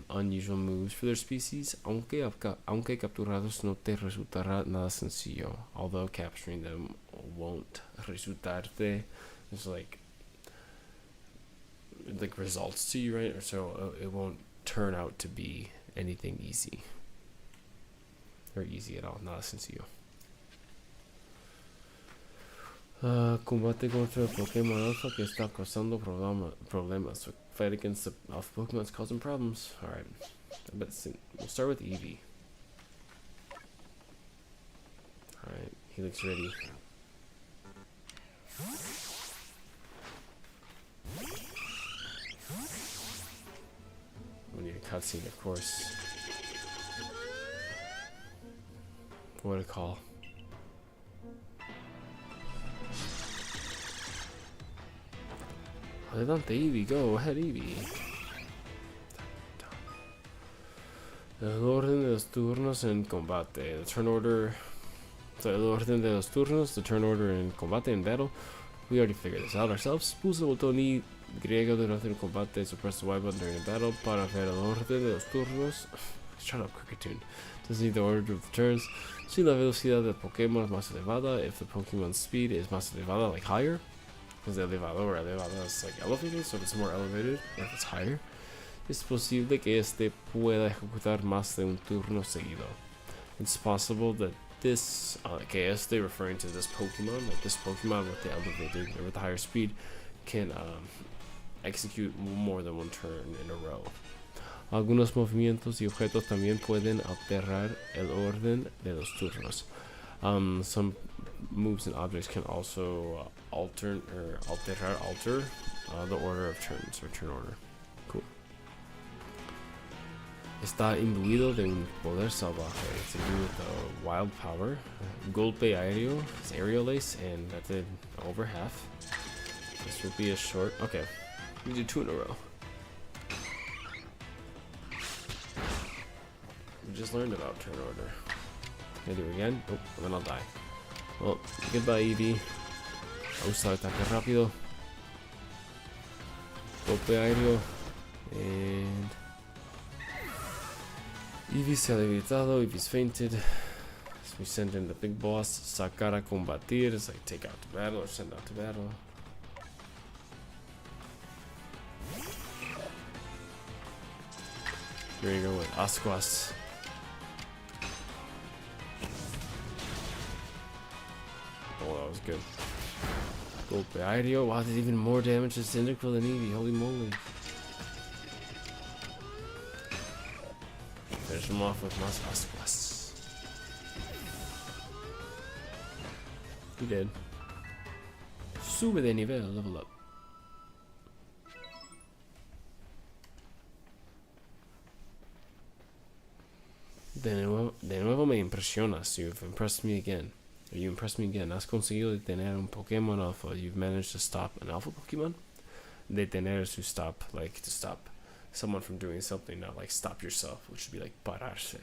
unusual moves for their species, aunque capturados no te resultará nada sencillo. Although capturing them won't resultarte, it's like results to you, right? Or so it won't turn out to be anything easy or easy at all, nada sencillo. Combate contra el Pokémon Alpha que está causando problemas. So fight against the Alpha Pokémon that's causing problems. Alright, we'll start with Eevee. Alright, he looks ready. We need a cutscene, of course. What a call. Adelante, Eevee. Go ahead, Eevee. El orden de los turnos en combate. The turn order. So, el orden de los turnos. The turn order in combate and battle. We already figured this out ourselves. Pulsa el botón Y durante el combate. So press the Y button during the battle para ver el orden de los turnos. Shut up, Cricketune. To see the order of the turns. Si la velocidad del Pokémon es más elevada. If the Pokémon's speed is más elevada, like higher. Because elevada is like elevated, so if it's more elevated, or if it's higher, es posible que este pueda ejecutar más de un turno seguido. It's possible that this, que este referring to this Pokemon, like this Pokemon with the elevated, or with the higher speed, can execute more than one turn in a row. Algunos movimientos y objetos también pueden alterar el orden de los turnos. Some moves and objects can also alter the order of turns or turn order. Cool. Está imbuido de un poder salvaje. It's to do with the wild power. Golpe aéreo is aerial ace, and that's it over half. This will be a short. Okay, we do 2 in a row. We just learned about turn order. Can I do it again? Oh, and then I'll die. Well, goodbye, Eevee. Usa ataque rápido. Golpe aéreo. And Eevee se ha debilitado. Eevee's fainted. So we send in the big boss. Sacar a combatir is like take out to battle or send out to battle. Here you go with Ascuas. Oh, that was good. Golpe aéreo. Wow, there's even more damage to Cyndaquil than Eevee. Holy moly. Finish him off with Mas Ascuas. He did. Sube de nivel, level up. De nuevo me impresionas. You've impressed me again. You impressed me again. Has conseguido detener un Pokémon Alpha. You've managed to stop an Alpha Pokémon. Detener is to stop, like to stop someone from doing something, not like stop yourself, which would be like pararse.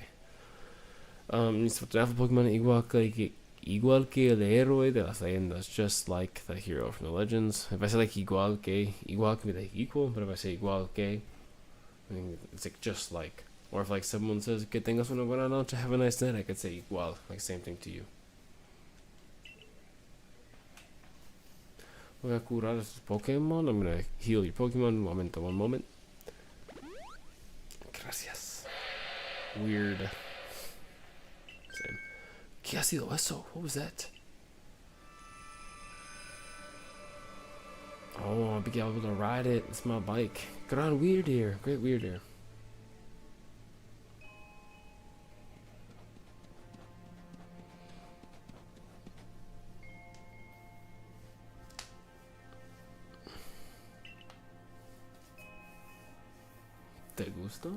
Means an Alpha Pokémon igual que el héroe de las leyendas, just like the hero from the legends. If I say like igual can be like equal, but if I say igual que, I mean it's like just like. Or if like someone says que tengas una buena noche, have a nice night, I could say igual, like same thing to you. Voy a curar a estos Pokémon. I'm gonna heal your Pokémon. One moment. Gracias. Weird. Same. ¿Qué ha sido eso? What was that? Oh, I'll be able to ride it. It's my bike. Gran weird here. Great weird here. ¿Te gusta?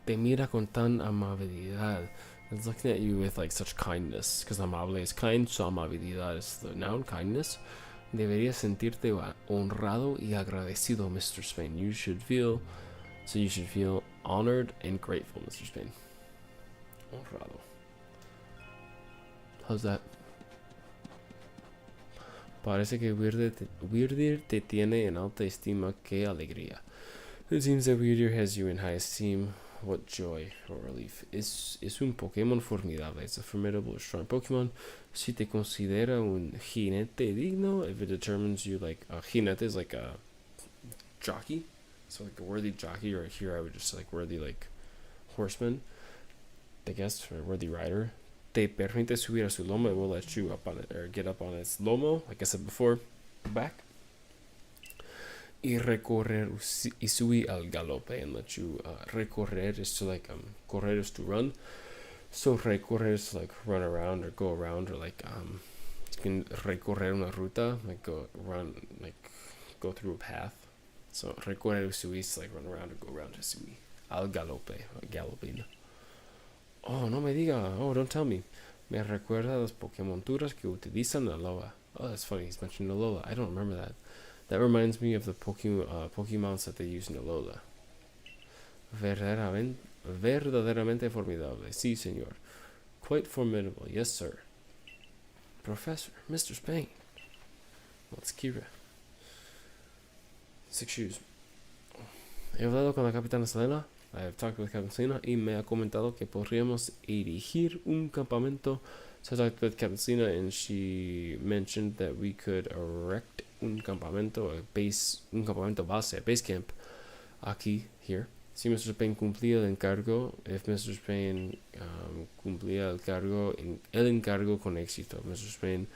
Te mira con tan amabilidad. It's looking at you with like such kindness. Because amable is kind, so amabilidad is the noun, kindness. Deberías sentirte honrado y agradecido, Mr. Spain. You should feel honored and grateful, Mr. Spain. Honrado. How's that? Parece que Weirdir te tiene en alta estima. Qué alegría. It seems that Weirdir has you in high esteem. What joy or relief. Es un Pokémon formidable. It's a formidable, strong Pokémon. Si te considera un jinete digno, if it determines you like a jinete is like a jockey, so like a worthy jockey, or here I would just like worthy like horseman, I guess, or worthy rider. Te permite subir a su lomo. It will let you up on it or get up on its lomo, like I said before, back. Y recorrer y subir al galope, and let you recorrer is to like correr is to run, so recorrer is to like run around or go around, or like you can recorrer una ruta, like go through a path. So recorrer y subir is like run around or go around to subir al galope, galoping. Oh, no me diga. Oh, don't tell me. Me recuerda a las Pokémonturas que utilizan Alola. Oh, that's funny. He's mentioning Alola. I don't remember that. That reminds me of the Pokemons that they use in Alola. Verdaderamente formidable. Sí, señor. Quite formidable. Yes, sir. Professor, Mr. Spain. What's Kira? Six shoes. He hablado con la capitana Selena. I have talked with Captain Selena y me ha comentado que podríamos erigir un campamento. So I talked with Captain Selena and she mentioned that we could erect un campamento base, a base camp, aquí, here. Si Mr. Spain cumplía el encargo, if Mr. Spain cumplía el encargo con éxito, Mr. Spain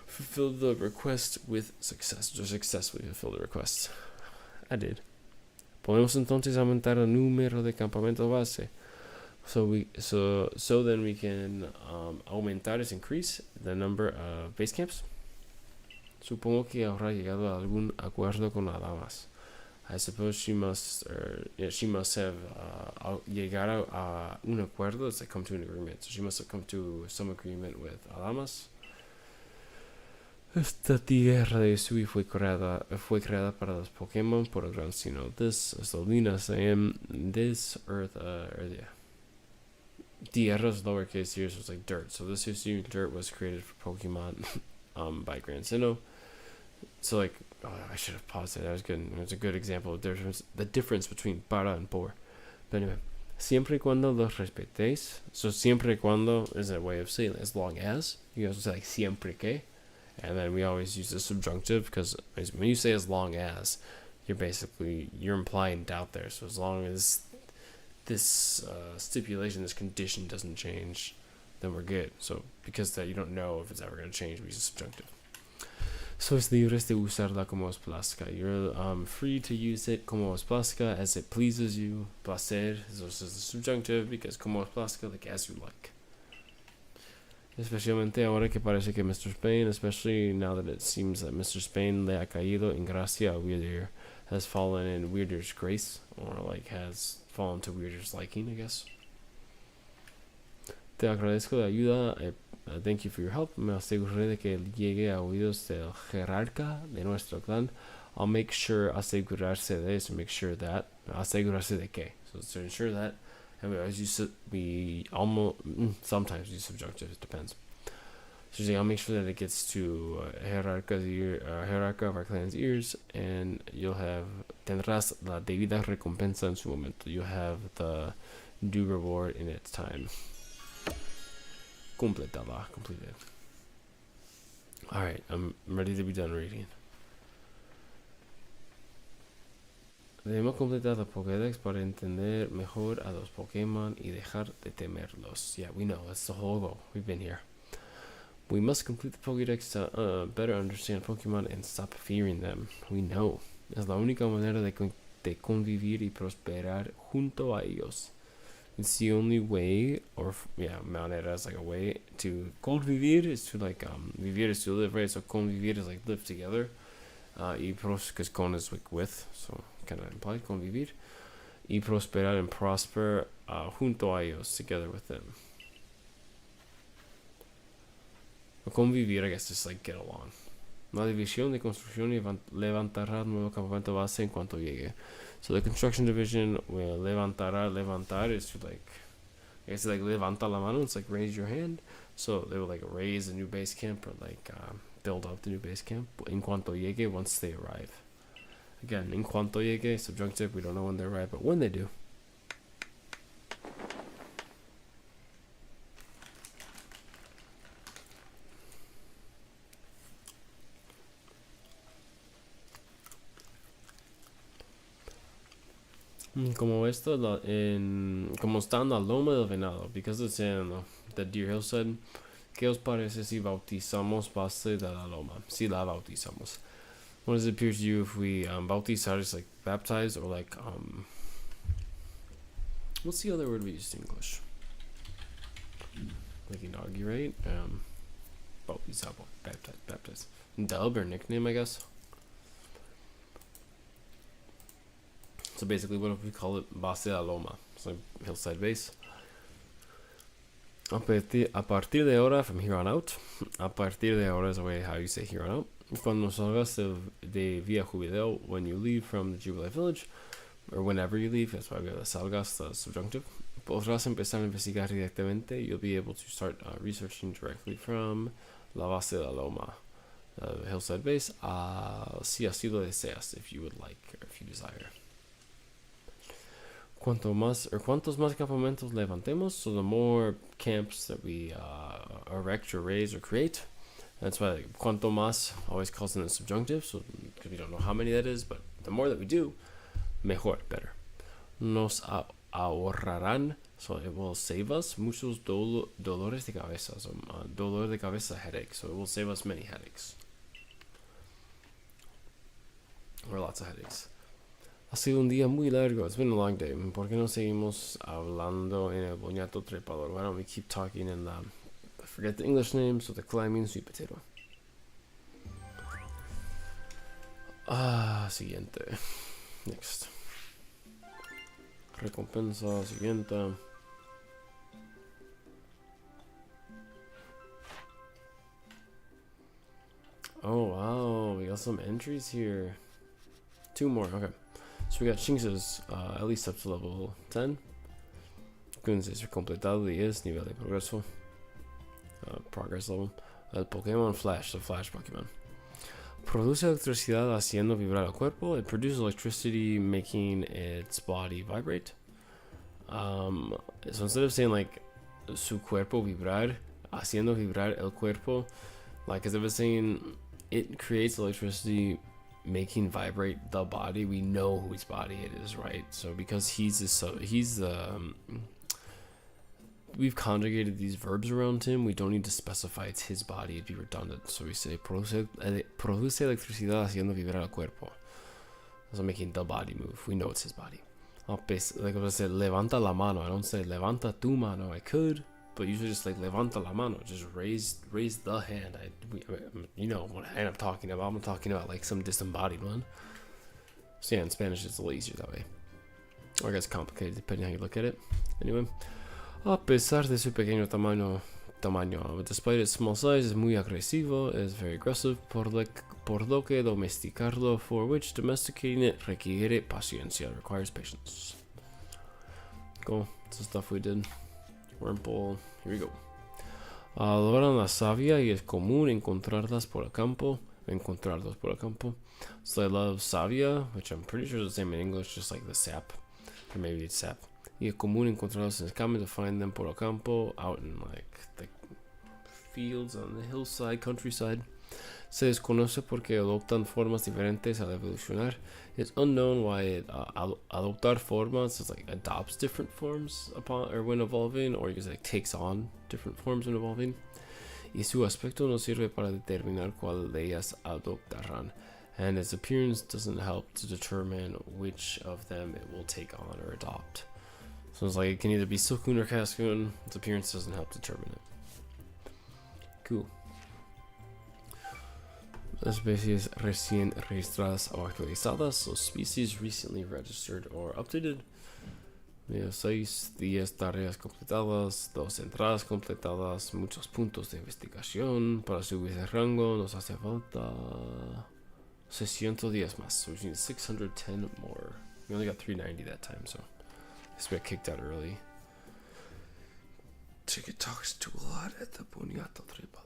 fulfilled the request with success, or successfully fulfilled the request. I did. Podemos entonces aumentar el número de campamento base. So then we can aumentar is increase the number of base camps. Supongo que habrá llegado a algún acuerdo con las damas. I suppose she must have llegado a un acuerdo. It's like come to an agreement. So she must have come to some agreement with Adamas. Esta tierra de Sui fue creada para los Pokémon por el gran sino. This is the Lina saying this earth tierra is lowercase here, so it's like dirt. So this is dirt was created for Pokemon by Gran Sinnoh. So like I should have paused it. That was good. It was a good example of the difference between para and por. But anyway, siempre y cuando los respetéis. So siempre y cuando is a way of saying as long as. You guys will say like siempre que. And then we always use the subjunctive because when you say as long as, you're implying doubt there. So as long as this stipulation, this condition doesn't change, then we're good. So because that you don't know if it's ever going to change, we use the subjunctive. Sois libres de usarla como os plazca. You're free to use it como os plazca, as it pleases you. Placer is also the subjunctive because como os plazca, like as you like. Especialmente ahora que parece que Mr. Spain, especially now that it seems that Mr. Spain le ha caído en gracia a Weirder, has fallen in Weirder's grace, or like has fallen to Weirder's liking, I guess. Te agradezco la ayuda. Thank you for your help. Me aseguraré de que llegue a oídos del jerarca de nuestro clan. I'll make sure, asegurarse de, so make sure that, asegurarse de que. So to ensure that. And we sometimes use subjunctive, it depends. So I'll make sure that it gets to jerarca of our clan's ears, and tendrás la debida recompensa en su momento. You'll have the due reward in its time. Completed. Alright, I'm ready to be done reading. Debemos completar la Pokédex para entender mejor a los Pokémon y dejar de temerlos. Yeah, we know. That's the whole goal. We've been here. We must complete the Pokédex to better understand Pokémon and stop fearing them. We know. Es la única manera de convivir y prosperar junto a ellos. It's the only way, manera is like a way to convivir is to like vivir is to live, right? So convivir is like live together. Y because con is like with, so kind of implied convivir. Y prosperar and prosper junto a ellos, together with them. Convivir, I guess, just like get along. La división de construcción levantará nuevo campamento base en cuanto llegue. So the construction division will levantar is to like, I guess like levanta la mano, it's like raise your hand. So they will like raise a new base camp or like build up the new base camp en cuanto llegue, once they arrive. Again, en cuanto llegue, subjunctive, we don't know when they arrive, but when they do. Como como está en la loma del venado, because it's in the Deer Hillside, ¿qué os parece si bautizamos base de la loma? Si la bautizamos. What does it appear to you if we bautizar is like baptize, or like what's the other word we use in English? Like inaugurate, bautizar, baptize, dub or nickname, I guess. So basically, what if we call it Base de la Loma? It's like hillside base. A partir de ahora, from here on out, a partir de ahora is the way how you say here on out. Cuando salgas de Via Jubileo, when you leave from the Jubilee Village, or whenever you leave, that's why we have the salgas, the subjunctive, podrás empezar a investigar directamente. You'll be able to start researching directly from la base de la loma, hillside base, si así lo deseas, if you would like, or if you desire. Cuantos más campamentos levantemos, so the more camps that we erect or raise or create. That's why cuanto más always calls in the subjunctive, so because we don't know how many that is, but the more that we do, mejor, better. Nos ahorrarán, so it will save us muchos dolores de cabeza, so dolor de cabeza, headache, so it will save us many headaches. Or lots of headaches. Ha sido un día muy largo. It's been a long day. ¿Por qué no seguimos hablando en el boñato trepador? Why don't we keep talking in the... I forget the English name, so the climbing sweet potato. Siguiente. Next. Recompensa, siguiente. Oh, wow. We got some entries here. 2 more, okay. So we got Shinx's, at least up to level 10. Gun's completado 10, nivel de progreso. Progress level. El Pokémon Flash, the Flash Pokémon. Produce electricidad haciendo vibrar el cuerpo. It produces electricity making its body vibrate. So instead of saying like su cuerpo vibrar, haciendo vibrar el cuerpo, like as I was saying, it creates electricity making vibrate the body. We know whose body it is, right? So because he's the we've conjugated these verbs around him, we don't need to specify it's his body. It'd be redundant. So we say produce electricidad haciendo vibrar el cuerpo. So making the body move. We know it's his body. Like if I said levanta la mano, I don't say levanta tu mano. I could, but usually just like levanta la mano, just raise the hand. You know what hand I'm talking about. I'm talking about like some disembodied one. So yeah, in Spanish it's a little easier that way. Or it gets complicated depending on how you look at it. Anyway, a pesar de su pequeño tamaño, despite its small size, is muy agresivo, is very aggressive, por lo que domesticarlo, for which domesticating it requiere paciencia, requires patience. Cool, that's the stuff we did. Wurmple, here we go. Adoran la savia y es común encontrarlos por el campo. So I love savia, which I'm pretty sure is the same in English, just like the sap, or maybe it's sap. Y es común encontrarlos, and it's common to find them por el campo, out in like the fields on the hillside, countryside. Se desconoce porque adoptan formas diferentes al evolucionar. It's unknown why it adoptar formas is like adopts different forms upon or when evolving, or because it takes on different forms when evolving. Y su aspecto no sirve para determinar cuál de ellas adoptarán, and its appearance doesn't help to determine which of them it will take on or adopt. So it's like it can either be Silcoon or Cascoon. Its appearance doesn't help determine it. Cool. Especies recién registradas o actualizadas, so species recently registered or updated. 6, 10 tareas completadas, 2 entradas completadas, muchos puntos de investigación. Para subir de rango nos hace falta 610 más, so we need 610 more. We only got 390 that time, so I guess we got kicked out early. Ticket talks too a lot at the Boniato Trepador.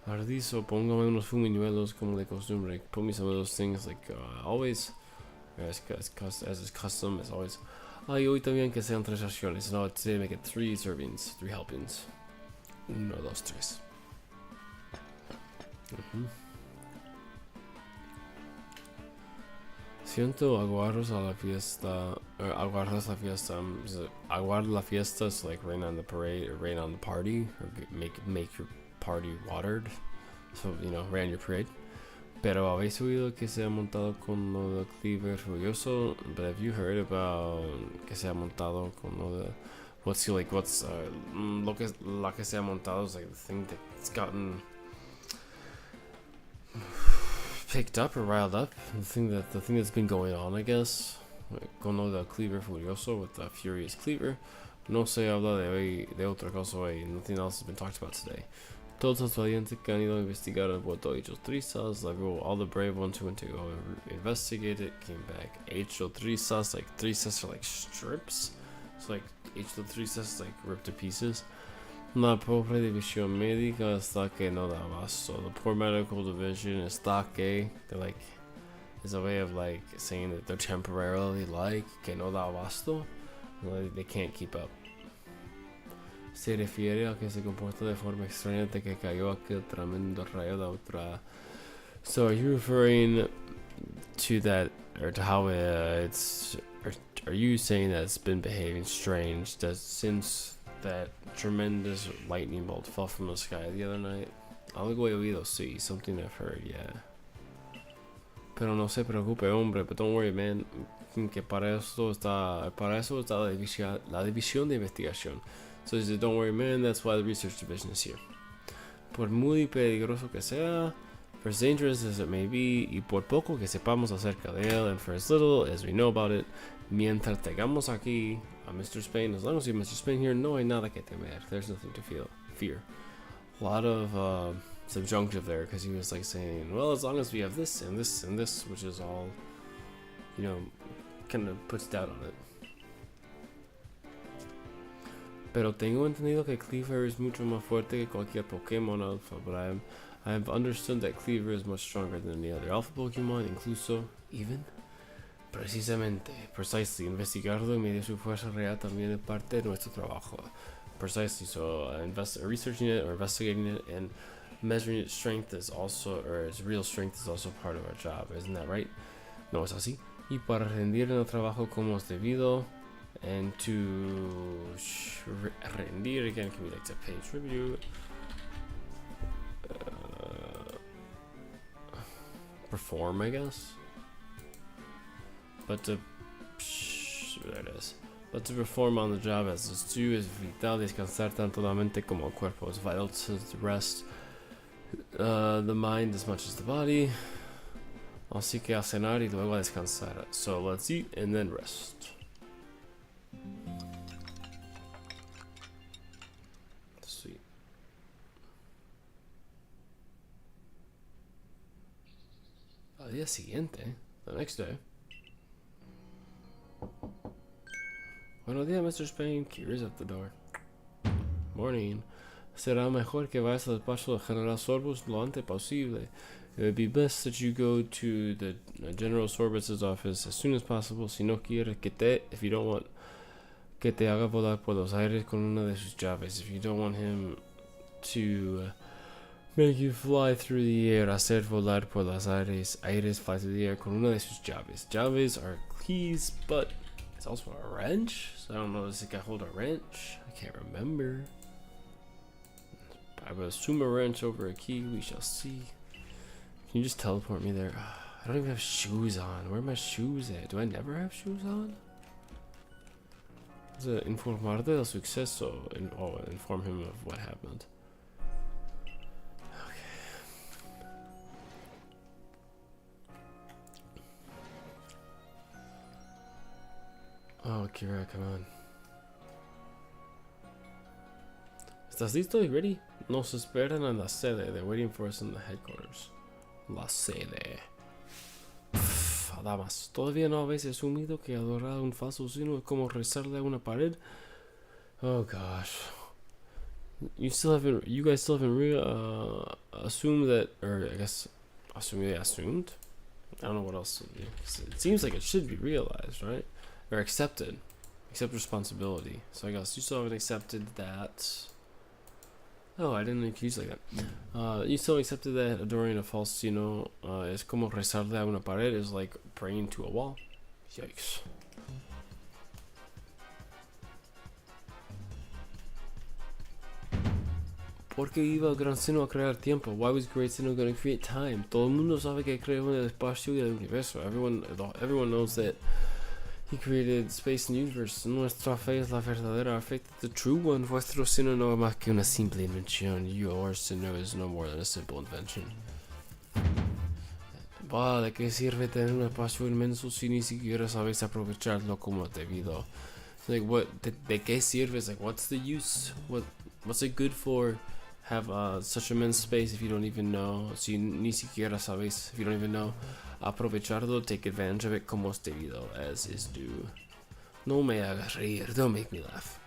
Ardizo, póngame unos fumiñuelos como de costumbre. Put me some of those things like always, as is custom, as always. Y hoy también que sean 3 raciones. No, today make it 3 servings, 3 helpings. 1, 2, 3. Siento aguardos a la fiesta, aguardas la fiesta. Aguard la fiesta is like rain on the parade, or rain on the party, or make your party watered, so you know, rain your parade. Pero habéis oído que se ha montado con lo de Cleaver Furioso, but have you heard about que se ha montado con lo de lo que la que se ha montado is like the thing that's gotten picked up or riled up. The thing that's been going on, I guess, con lo del Cleaver Furioso with the Furious Cleaver. No se habla de otra cosa hoy. Nothing else has been talked about today. Todos los valientes que han ido a investigar han vuelto hechos trizas. Like, all the brave ones who went to go investigate it came back hecho trizas. Like, trizas are like strips. So like hecho trizas like ripped to pieces. La pobre división médica está que no da abasto. The poor medical division está que they're like, it's a way of like saying that they're temporarily like que no da abasto. Like, they can't keep up. Se refiere a que se comporta de forma extraña de que cayó aquel tremendo rayo de otra. So are you referring to that, or to how it's, or are you saying that it's been behaving strange that since that tremendous lightning bolt fell from the sky the other night? Algo he oído, sí, something I've heard, yeah. Pero no se preocupe, hombre, but don't worry, man, que para eso está la división de investigación. So he said, don't worry, man, that's why the research division is here. Por muy peligroso que sea, for as dangerous as it may be, y por poco que sepamos acerca de él, and for as little as we know about it, mientras tengamos aquí a Mr. Spain, as long as you have Mr. Spain here, no hay nada que temer. There's nothing to fear. A lot of subjunctive there, because he was like saying, well, as long as we have this and this and this, which is all, you know, kind of puts doubt on it. Pero tengo entendido que Cleaver is mucho más fuerte que cualquier Pokémon Alpha, but I have understood that Cleaver is much stronger than any other Alpha Pokémon, incluso, even. Precisely, investigarlo y medir su fuerza real también es parte de nuestro trabajo. Precisely, so researching it or investigating it and measuring its strength is also, or its real strength is also part of our job, isn't that right? No es así. Y para rendir en el trabajo como es debido, and to rendir again can be like to pay tribute, perform, I guess. But to there it is. But to perform on the job as is due es vital descansar tanto la mente como el cuerpo. It's vital to rest the mind as much as the body. Así que a cenar y luego a descansar. So let's eat and then rest. Sweet. Al día siguiente, the next day. Buenos días, Mr. Spain. Kira's at the door. Morning. Será mejor que vayas al despacho del General Sorbus lo antes posible. It would be best that you go to the General Sorbus' office as soon as possible. Si no quiere que te, if you don't want que te haga volar por los aires con una de sus llaves. If you don't want him to make you fly through the air, hacer volar por los aires, fly through the air con una de sus llaves. Llaves are keys, but it's also a wrench. So I don't know, does it can hold a wrench? I can't remember. I would assume a wrench over a key, we shall see. Can you just teleport me there? I don't even have shoes on. Where are my shoes at? Do I never have shoes on? Informar del suceso. Inform him of what happened. Okay. Oh, Kira, come on. ¿Estás listo y ready? Nos esperan en la sede. They're waiting for us in the headquarters. La sede. Damas, ¿todavía no habéis asumido que adorar a un falso signo es como rezarle a una pared? Oh gosh. You guys still haven't assumed that, or I guess, assumed? I don't know what else to do. It seems like it should be realized, right? Or accepted. Accept responsibility. So I guess you still haven't accepted that. Oh, I didn't accuse like that. You still accepted that adoring a false signo es como rezarle a una pared, is like praying to a wall. Yikes. ¿Por qué iba el gran signo a crear tiempo? Why was great signo going to create time? Todo el mundo sabe que creó el espacio y el universo. Everyone knows that he created space and universe. Nuestra fe es la verdadera fe, the true one. Vuestro signo no es más que una simple invención. Your signo is no more than a simple invention. Va, ¿de qué sirve tener un espacio inmenso si ni siquiera sabes aprovecharlo como es debido? It's like, what? ¿De qué sirve? It's like, what's the use? What's it good for? Have such immense space if you don't even know? Si ni siquiera sabes, if you don't even know, aprovecharlo, take advantage of it como es debido, as is due. No me hagas reír, don't make me laugh.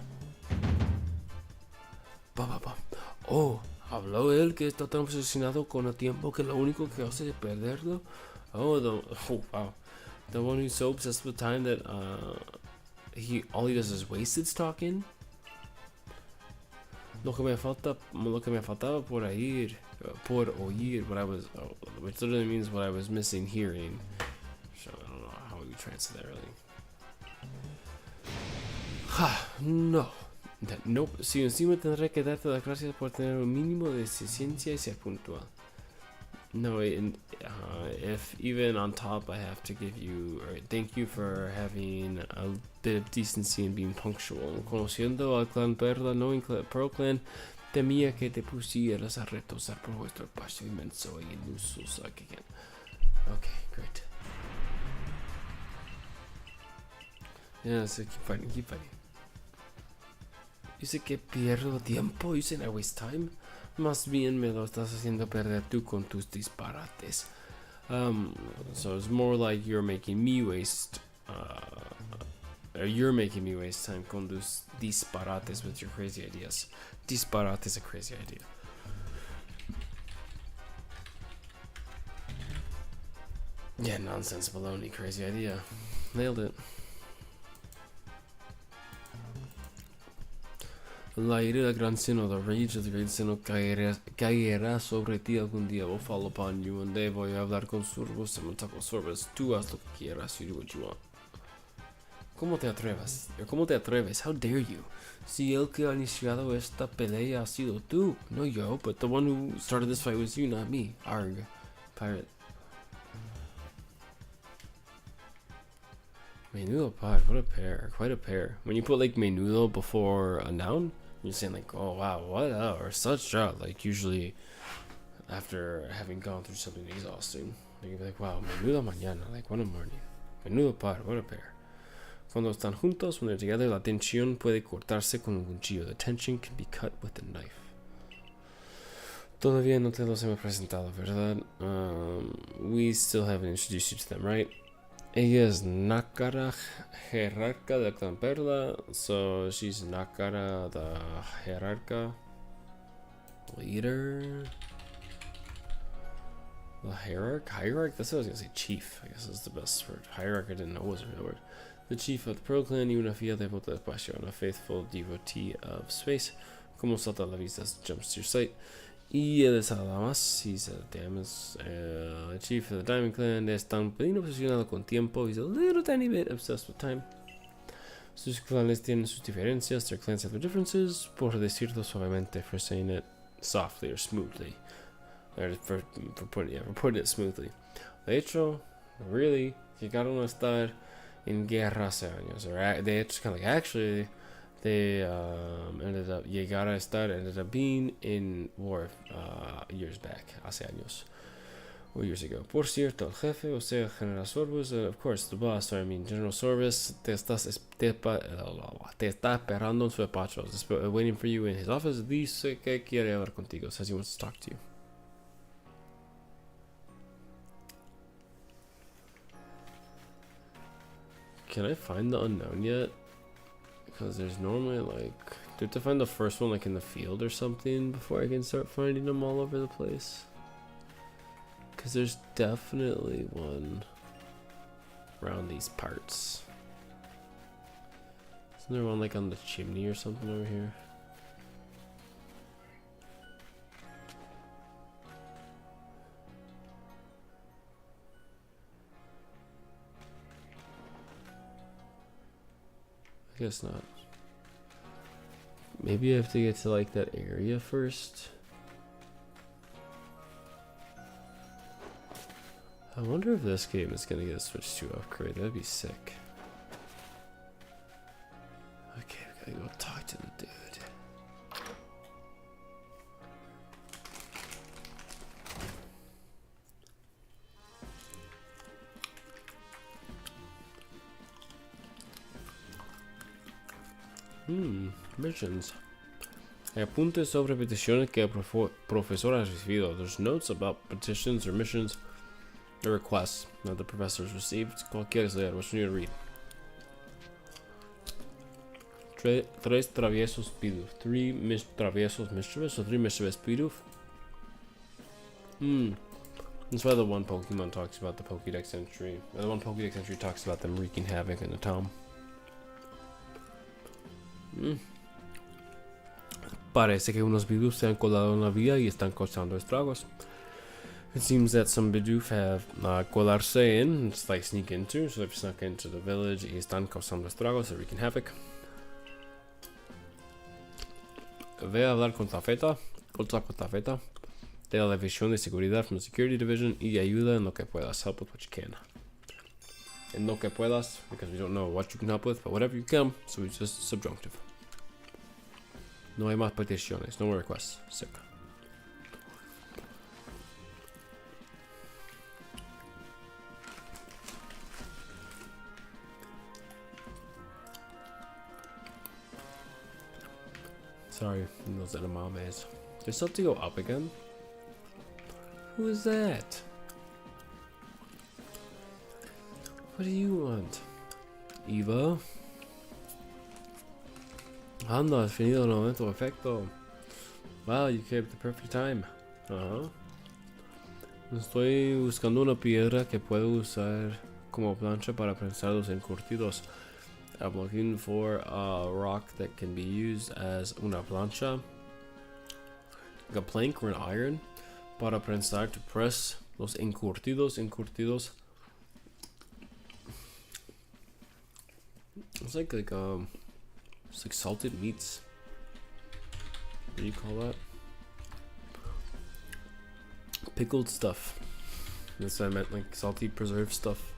Oh, habló él que está tan obsesionado con el tiempo que lo único que hace es perderlo. Oh, wow. The one who's so obsessed with time that all he does is waste its talking. Lo que me faltaba por oír, which literally means what I was missing hearing. So I don't know how we translate that really. No. Nope. Si encima tendré que darte las gracias por tener un mínimo de eficiencia y ser puntual. No, if even on top I have to give you, or thank you for having a bit of decency and being punctual. Conociendo al clan Perla, knowing Pearl Clan, temía que te pusieras a retosar por vuestro espacio inmenso y inusos again. Okay, great. Yeah, so keep fighting. Dice que pierdo tiempo. You said I waste time. Más bien me lo estás haciendo perder tú con tus disparates. So it's more like you're making me waste. Or you're making me waste time con tus disparates with your crazy ideas. Disparate is a crazy idea. Yeah, nonsense, baloney, crazy idea. Nailed it. La ira del gran seno, the rage of the great seno caerá sobre ti algún día. Will fall upon you one day. Voy a hablar con sorbos, se me taco sorbos. Tú haz lo que quieras, you do what you want. ¿Cómo te atreves? ¿Cómo te atreves? How dare you? Si el que ha iniciado esta pelea ha sido tú, no yo, but the one who started this fight was you, not me. Arg, pirate. Menudo par, what a pair, quite a pair. When you put like menudo before a noun, you're saying like, oh wow, what or such job. Like usually after having gone through something exhausting, you'd be like, wow, menudo mañana, like what a morning. Menudo par, what a pair. Cuando están juntos, when they're together, la tensión puede cortarse con un cuchillo. The tension can be cut with a knife. Todavía no te los hemos presentado, ¿verdad? We still haven't introduced you to them, right? Ella es Nakara, jerarca del clan Perla, so she's Nakara, the jerarca, leader, the hierarch, that's what I was gonna say, chief, I guess is the best word. Hierarch I didn't know was a real word. The chief of the Pearl Clan y una fiel devota del espacio, a faithful devotee of space, como salta a la vista jumps to your sight. Y él es además, he's a chief of the Diamond Clan, es tan pelín obsesionado con tiempo, he's a little tiny bit obsessed with time. Sus clanes tienen sus diferencias, their clans have their differences, por decirlo suavemente, for saying it softly or smoothly. Or for putting it smoothly. De hecho, really, llegaron a estar en guerra hace años. Or de hecho, kind of like, actually, they ended up being in war years back, hace años, or years ago. Por cierto, el jefe, o sea, General Sorbus, of course, the boss, I mean, General Sorbus, te está esperando en su despacho, waiting for you in his office. Dice que quiere hablar contigo, says he wants to talk to you. Can I find the unknown yet? Because there's normally like, do I have to find the first one like in the field or something before I can start finding them all over the place? Because there's definitely one around these parts. Isn't there one like on the chimney or something over here? I guess not. Maybe I have to get to like that area first. I wonder if this game is gonna get switched to upgrade. That'd be sick. Okay, we gotta go talk to the dude. Missions. Hay apuntes sobre peticiones que el profesor ha recibido. There's notes about petitions or missions or requests that the professor has received. ¿Cuál quieres leer? Which one you read? Tres traviesos Pidoof. Three traviesos mischievous, or three mischievous Pidoof? That's why the one Pokemon talks about the Pokédex entry. The one Pokédex entry talks about them wreaking havoc in the town. Parece que unos Bidoof se han colado en la vía y están causando estragos. It seems that some Bidoof have colarse in, it's like sneak into, so they've snuck into the village y están causando estragos, they're wreaking havoc. Ve a hablar con Tafeta, de la división de seguridad from the security division y ayuda en lo que puedas. Help with what you can. En lo que puedas, because we don't know what you can help with, but whatever you can, so it's just subjunctive. No hay más peticiones, no more requests. Sick. Sorry, those edamames. They still have to go up again? Who is that? What do you want? Eva? Anda, has venido el momento perfecto. Wow, you came at the perfect time. Estoy buscando una piedra que puedo usar como plancha para prensar los encurtidos. I'm looking for a rock that can be used as una plancha, like a plank or an iron, para prensar, to press los encurtidos. It's like it's like salted meats. What do you call that? Pickled stuff. That's what I meant, like salty preserved stuff.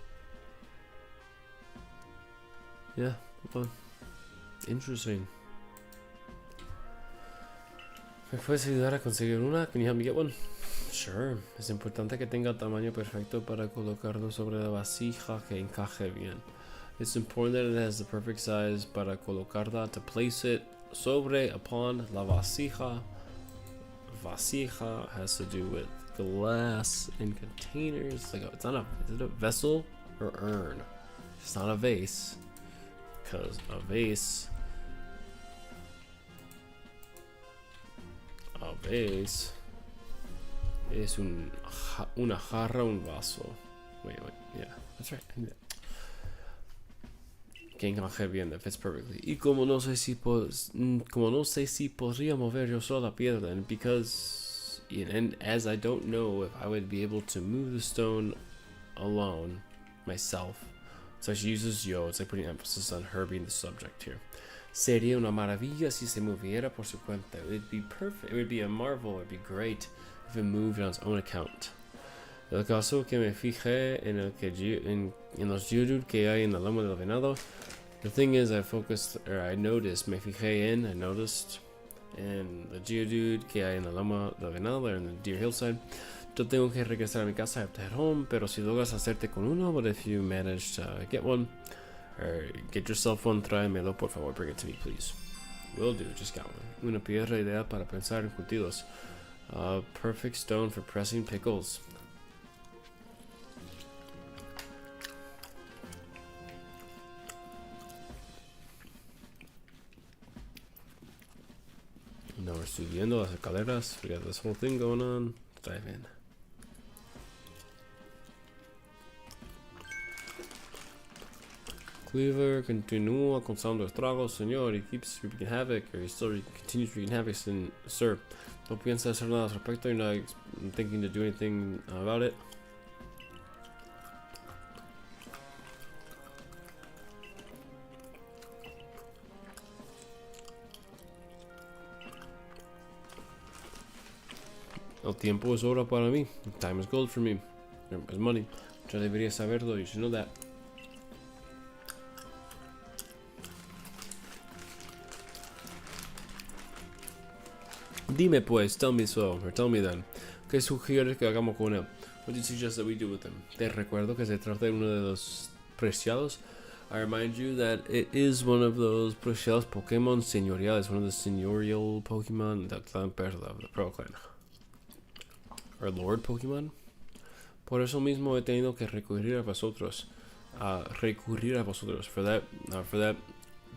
Yeah, well, interesting. ¿Me puedes ayudar a conseguir una? Can you help me get one? Sure. Es importante que tenga el tamaño perfecto para colocarlo sobre la vasija que encaje bien. It's important that it has the perfect size para colocarla, to place it sobre, upon la vasija. Vasija has to do with glass and containers. Like it's not a, is it a vessel or urn? It's not a vase. Because a vase es una jarra, un vaso. Wait, yeah, that's right. Que encaje bien, that fits perfectly. Y como no sé si podría mover yo sola la piedra, and because, and as I don't know if I would be able to move the stone alone, myself. So she uses yo, it's like putting emphasis on her being the subject here. Sería una maravilla si se moviera por su cuenta. It would be perfect, it would be a marvel, it would be great if it moved on its own account. El caso que me fijé en el que en los Geodude que hay en la loma del venado. The thing is, I noticed, me fijé en, I noticed, in the Geodude que hay en la loma del venado, or in the Deer Hillside. Yo tengo que regresar a mi casa, I have to head home, pero si logras hacerte con uno, but if you manage to get one, or get yourself one, tráemelo, por favor, bring it to me, please. Will do, just got one. Una piedra ideal para prensar encurtidos. A perfect stone for pressing pickles. Now we're subiendo las escaleras. We got this whole thing going on. Let's dive in. Cleaver continúa causando estragos, señor. He keeps wreaking havoc, or he still continues wreaking havoc, sir. No piensa hacer nada al respecto. You're not thinking to do anything about it. El tiempo es oro para mí. Time is gold for me. It's money. Yo debería saberlo. You should know that. Dime pues, tell me so, or tell me then. ¿Qué sugieres que hagamos con él? What do you suggest that we do with him? Te recuerdo que se trata de uno de los preciados I remind you that it is one of those precious Pokemon señoriales, one of the señorial Pokemon del clan perla, of the Pro Clan. Or Lord Pokemon. Por eso mismo he tenido que recurrir a vosotros.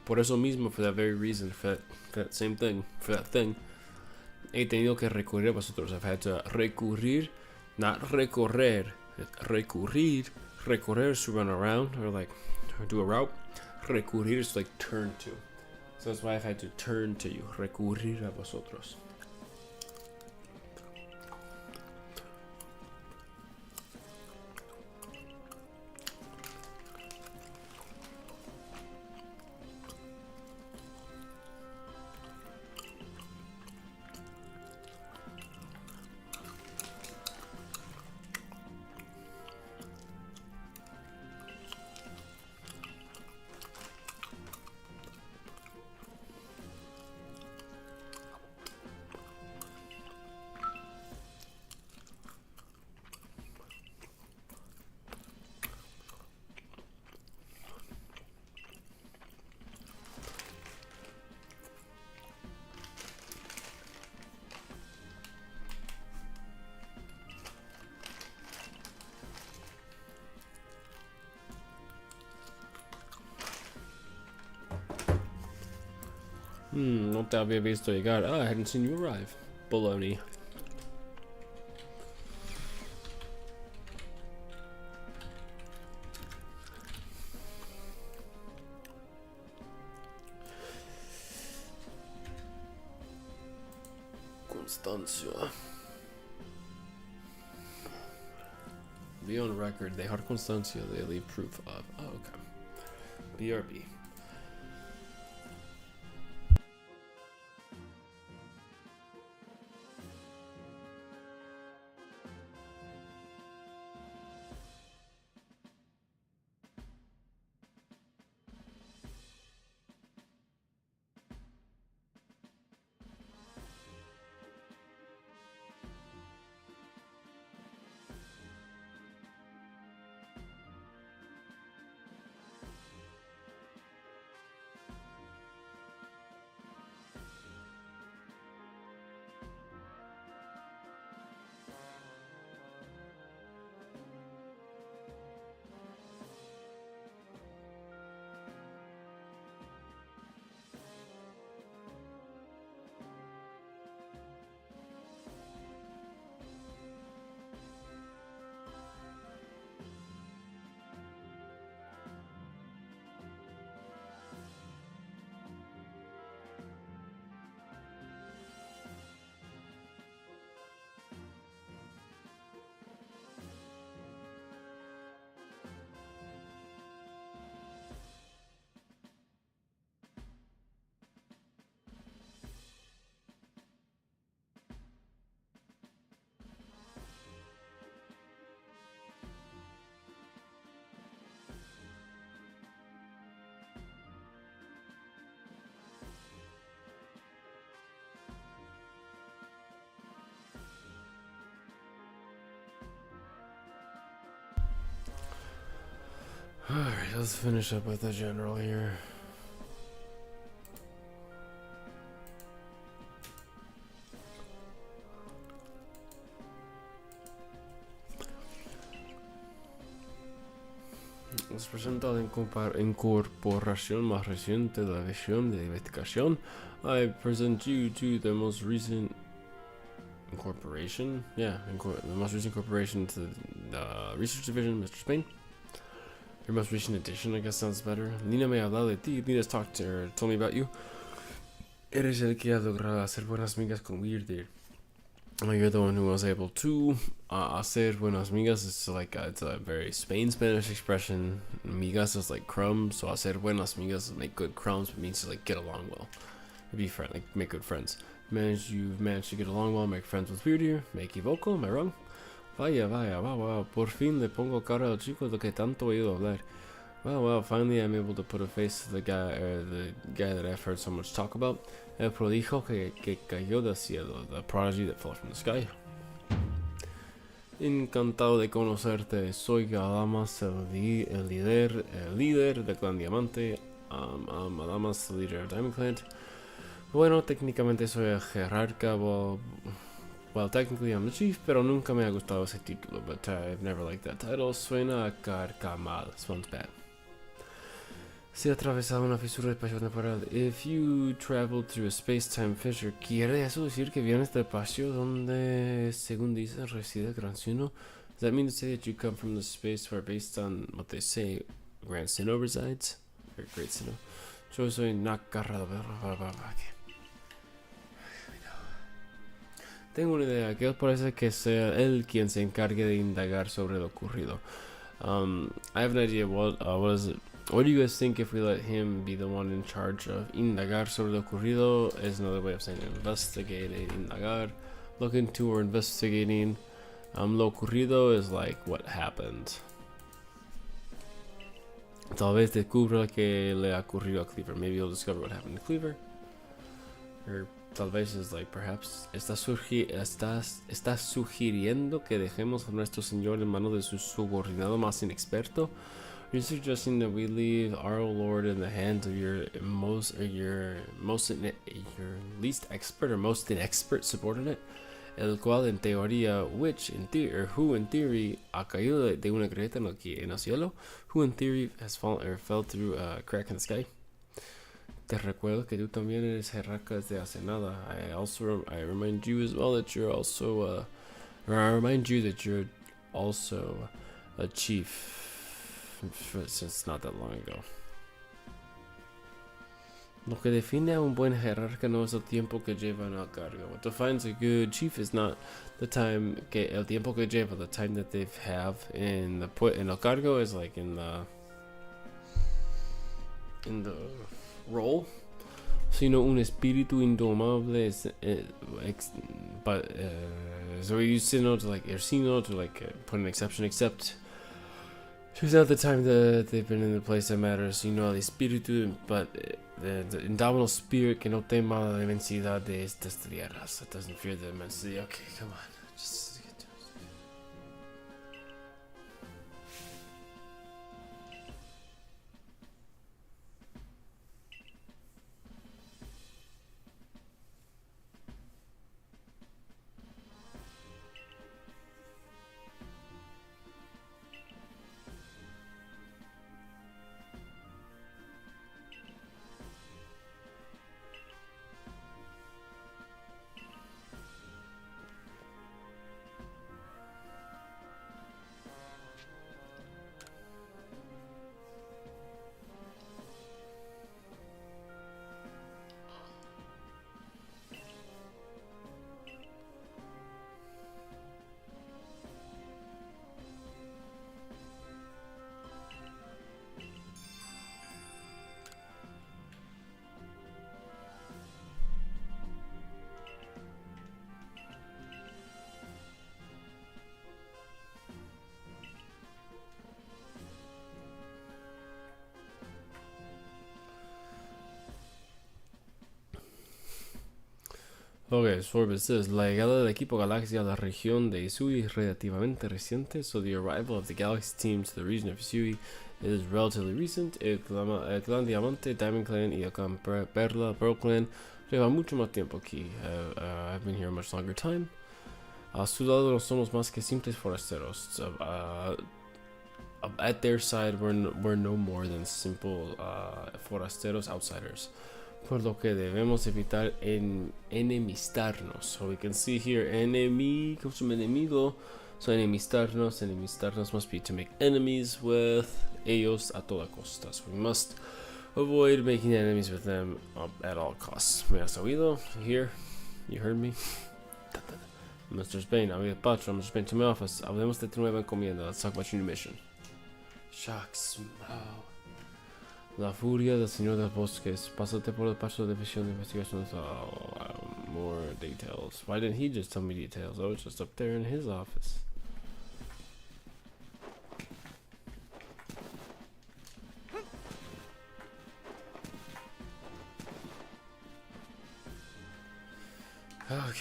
Por eso mismo, for that very reason, for that same thing, for that thing, he tenido que recurrir a vosotros. I've had to recurrir, not recorrer. Recurrir is to run around, or like, or do a route. Recurrir is to like turn to. So that's why I've had to turn to you. Recurrir a vosotros. No te había visto llegar. I hadn't seen you arrive. Baloney. Constancia. Be on record. Dejar constancia. They leave proof of. Oh, okay. BRB. Alright, let's finish up with the general here. Les presenta la incorporación más reciente de la visión de investigación. I present you to the most recent incorporation. Yeah, the most recent incorporation to the research division, Mr. Spain. Your most recent addition, I guess, sounds better. Lina me ha hablado de ti. Lina's talked or told me about you. Eres el que ha logrado hacer buenas migas con Weird. You're the one who was able to hacer buenas migas. It's like it's a very Spanish expression. Migas is like crumbs, so hacer buenas migas is make good crumbs. It means to like get along well, be friend, like make good friends. You've managed to get along well, make friends with Weird. Me equivoco? Am I wrong? Vaya, wow, por fin le pongo cara al chico de que tanto he oído hablar. Wow, finally I'm able to put a face to the guy that I've heard so much talk about. El prodigio que cayó del cielo, the prodigy that fell from the sky. Encantado de conocerte. Soy Adamas, el líder del clan Diamante. Adamas, el líder del Diamond Clan. Bueno, técnicamente soy el jerarca. Well, technically I'm the chief, pero nunca me ha gustado ese título. But I've never liked that title. Suena a carca mal. Sounds bad. Si atravesado una fisura espacio-temporal. If you travel through a space-time fissure, ¿quiere eso decir que vienes del espacio donde, según dicen, reside el Gran Sinnoh? Does that mean to say that you come from the space where, based on what they say, Grand Sinnoh resides? Or Great Sinnoh? Yo soy Nakarra. Tengo una idea, que parece que sea él quien se encargue de indagar sobre lo ocurrido. I have an idea. What is it? What do you guys think if we let him be the one in charge of indagar sobre lo ocurrido? Is another way of saying investigating, indagar, look into or investigating. Lo ocurrido is like what happened. Tal vez descubra que le ha ocurrido a Cleaver. Maybe he'll discover what happened to Cleaver. Or tal vez es like perhaps está sugiriendo que dejemos a nuestro señor en manos de su subordinado más inexperto. You're suggesting that we leave our Lord in the hands of your least expert or most inexpert subordinate, el cual en teoría, who in theory ha caído de una grieta en el cielo, who in theory has fell through a crack in the sky. Te recuerdo que tú también eres jerarca desde hace nada. I remind you as well that you're also a chief. Since not that long ago. Lo que define a un buen jerarca no es el tiempo que llevan al cargo. What defines a good chief is not el tiempo que lleva, the time that they have in el cargo is like in the role, sino un espíritu indomable. So we use sino to like ersino to like put an exception, except choose out the time that they've been in the place that matters, sino el espíritu, but the indomitable spirit que no tema la inmensidad de estas tierras. It doesn't fear the immensity. Okay, come on. Just get to it. Okay, Sorbet says, la llegada del equipo Galaxia a la región de Isui es relativamente reciente, so the arrival of the Galaxy team to the region of Isui is relatively recent. El clan Diamante, Diamond Clan y el clan Perla, Pearl Clan llevan mucho más tiempo aquí. I've been here a much longer time. A su lado no somos más que simples forasteros. At their side, we're no more than simple forasteros, outsiders. Por lo que debemos evitar enemistarnos. So we can see here, como enemigo. So enemistarnos must be to make enemies with ellos a toda costa. So we must avoid making enemies with them at all costs. ¿Me has oído? You hear? You heard me? Mr. Spain, I'm with Patron. Mr. Spain, to my office. Hablemos de tu nueva encomienda. Let's talk about your new mission. Shucks. Wow. La furia del Señor de los Bosques. Pásate por el paso de visión de investigación. More details. Why didn't he just tell me details? I was just up there in his office. Okay.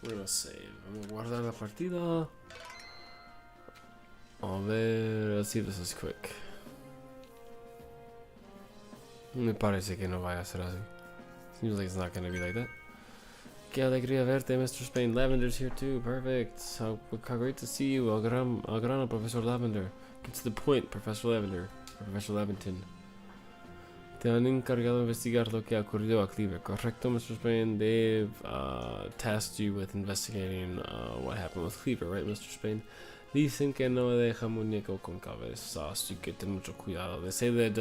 We're gonna save. Vamos a guardar la partida. A ver, let's see if this is quick. Me parece que no vaya a ser así. Seems like it's not gonna be like that. Qué alegría verte, Mr. Spain. Lavender's here too. Perfect. How great to see you. Al grano, Professor Lavender. Get to the point, Professor Lavender. Professor Laventon. Te han encargado de investigar lo que ha ocurrido a Cleaver, correcto, Mr. Spain? They've tasked you with investigating what happened with Cleaver, right, Mr. Spain? Dicen que no deja muñeco con cabeza, así que ten mucho cuidado. They say that it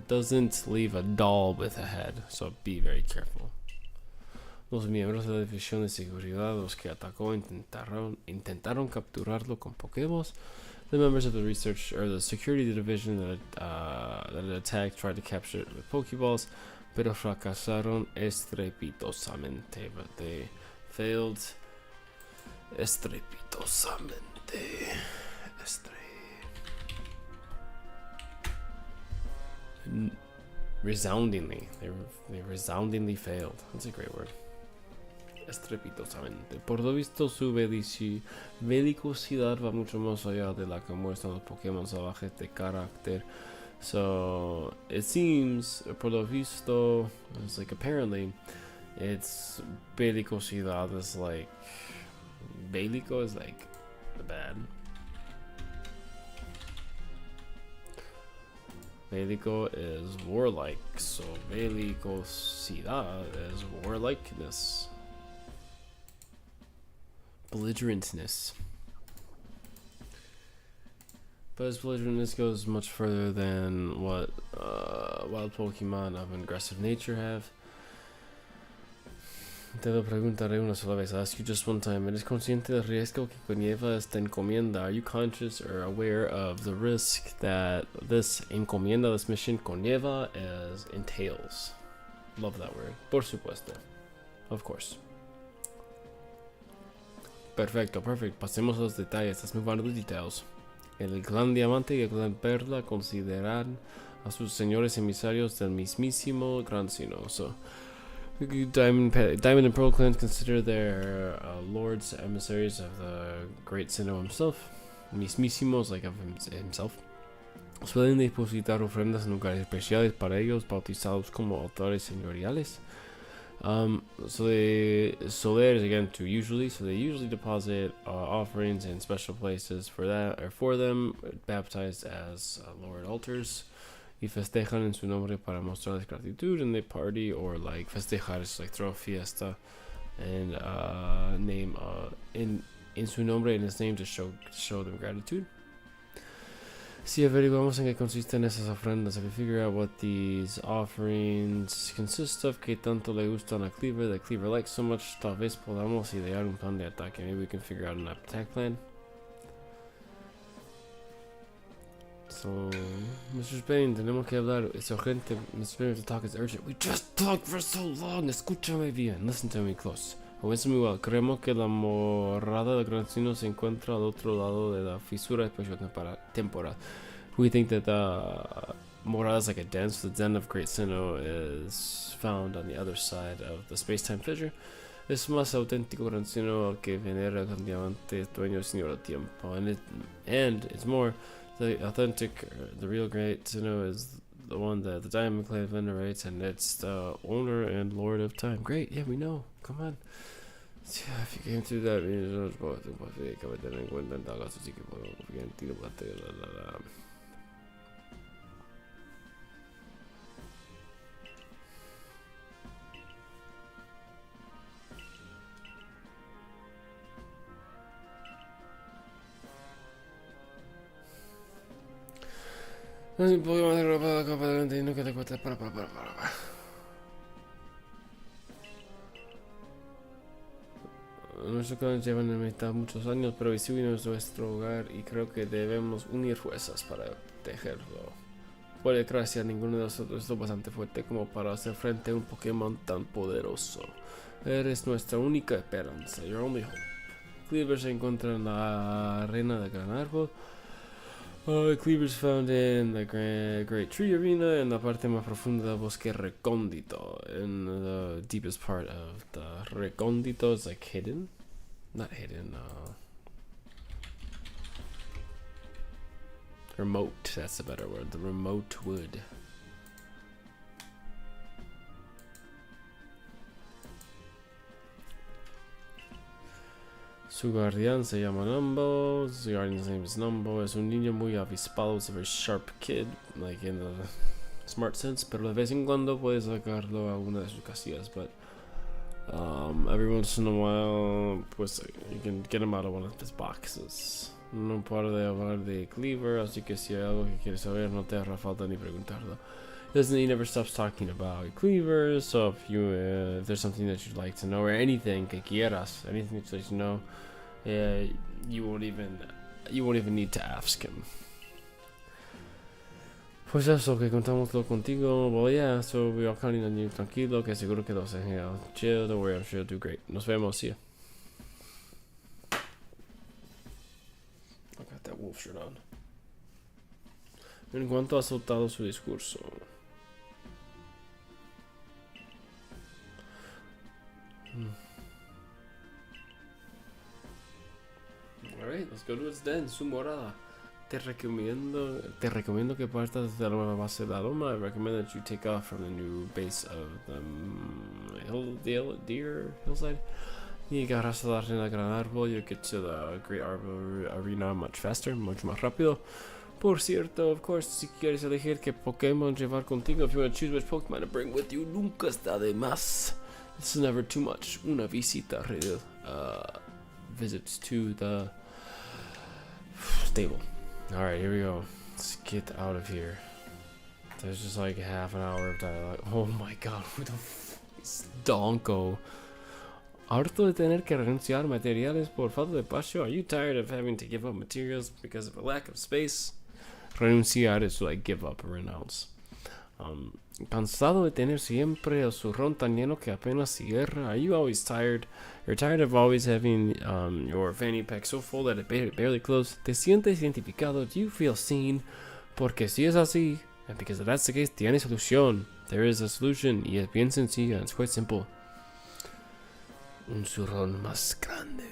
doesn't leave a doll with a head, so be very careful. Los miembros de la división de seguridad, los que atacó, intentaron capturarlo con Pokémon. The members of the research or the security division that attacked tried to capture it with Pokeballs, pero fracasaron estrepitosamente. But they failed estrepitosamente. Resoundingly. They resoundingly failed. That's a great word. Estrepitosamente. Por lo visto, su belicosidad va mucho más allá de la que muestran los Pokémon salvajes de carácter. So, it seems, por lo visto, it's like apparently, its belicosidad is like, bélico is like bad. Bélico is warlike, so belicosidad is warlikeness. Belligerentness. But his belligerentness goes much further than what wild Pokemon of an aggressive nature have. Te lo preguntaré una sola vez. I'll ask you just one time. ¿Eres consciente del riesgo que conlleva esta encomienda? Are you conscious or aware of the risk that this encomienda, this mission conlleva, entails? Love that word. Por supuesto. Of course. Perfecto, perfect. Pasemos a los detalles. Let's move on to the details. El clan Diamante y el clan Perla consideran a sus señores emisarios del mismísimo Gran Sino. So, Diamond and Pearl clans consider their lords emissaries of the Great Sinnoh himself. Mismísimos, like of himself. Suelen depositar ofrendas en lugares especiales para ellos, bautizados como altares señoriales. So they usually deposit offerings in special places for them, baptized as Lord altars, y festejan en su nombre para mostrarles gratitud, and they party, or like festejar is like throw a fiesta and name in su nombre, in his name, to show them gratitude. Si averiguamos en qué consisten esas ofrendas, if we figure out what these offerings consist of, que tanto le gustan a Cleaver, that Cleaver likes so much, tal vez podamos idear un plan de ataque. Maybe we can figure out an attack plan. So, Mr. Spain, tenemos que hablar. It's urgente. Mr. Spain, the talk is urgent. We just talked for so long. Escúchame bien. Listen to me close. Listen me well. Creemos que la morada del Gran Sino se encuentra al otro lado de la fisura especial temporal. We think that the morada is like a den, so the den of Great Sinnoh is found on the other side of the space-time fissure. Es más auténtico Gran Sino al que venera el diamante dueño señor del tiempo. And it's more, the authentic, the real Great Sinnoh is the one that the Diamond Clan venerates, and it's the owner and lord of time. Great, yeah, we know. Come on. Yeah, if you came through that, no es un Pokémon de ropa de copa delante y no que te cuesta para. Nuestros clanes llevan en mitad muchos años, pero Isui es nuestro hogar y creo que debemos unir fuerzas para protegerlo. Por desgracia, ninguno de nosotros es lo bastante fuerte como para hacer frente a un Pokémon tan poderoso. Eres nuestra única esperanza, your only hope. Cleaver se encuentra en la arena del Gran Árbol. Cleaver is found in the Great Tree Arena, en la parte más profunda del bosque recóndito. In the deepest part of the recóndito is like hidden. not hidden, remote, that's a better word, the remote wood. Su guardián se llama Numbo. Su guardian's name is Numbo. Es un niño muy avispado. It's a very sharp kid, like in the smart sense. Pero de vez en cuando puedes sacarlo a una de sus casillas. But every once in a while, pues you can get him out of one of his boxes. No paro de hablar de Cleaver, así que si hay algo que quieres saber, no te hará falta ni preguntarlo. He never stops talking about Cleaver. So if there's something that you'd like to know, or anything que quieras, anything that you know. You won't even need to ask him. Pues eso, que contámoslo contigo. Well, yeah, so we're all counting on you. Tranquilo, que seguro que los hang out. Chill, don't worry, I'm sure you'll do great. Nos vemos, see ya. I got that wolf shirt on. En cuanto ha soltado su discurso. Alright, let's go to its den, su morada. Te recomiendo que partas de la nueva base de la loma. I recommend that you take off from the new base of the deer hillside. Y agarras a la arena gran árbol. You get to the great arbor arena much faster, mucho más rápido. Por cierto, of course, si quieres elegir qué Pokémon llevar contigo, if you want to choose which Pokémon to bring with you, nunca está de más. It's never too much. Una visita real. Visits to the stable. Alright, here we go. Let's get out of here. There's just like half an hour of dialogue. Oh my god, who the f is Donko? Harto de tener que renunciar materiales por falta de espacio? Are you tired of having to give up materials because of a lack of space? Renunciar is to like give up or renounce. Cansado de tener siempre el zurrón tan lleno que apenas cierra? Are you always tired? You're tired of always having your fanny pack so full that it barely closes? ¿Te sientes identificado? Do you feel seen? Porque si es así, and because if that's the case, tiene solución. There is a solution, y es bien sencilla, and it's quite simple. Un zurrón más grande.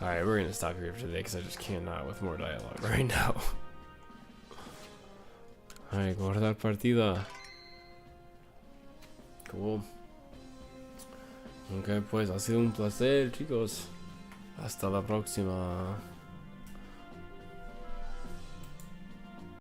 Alright, we're gonna stop here for today because I just cannot with more dialogue right now. Alright, guardar partida. Cool. Ok, pues ha sido un placer, chicos. Hasta la próxima.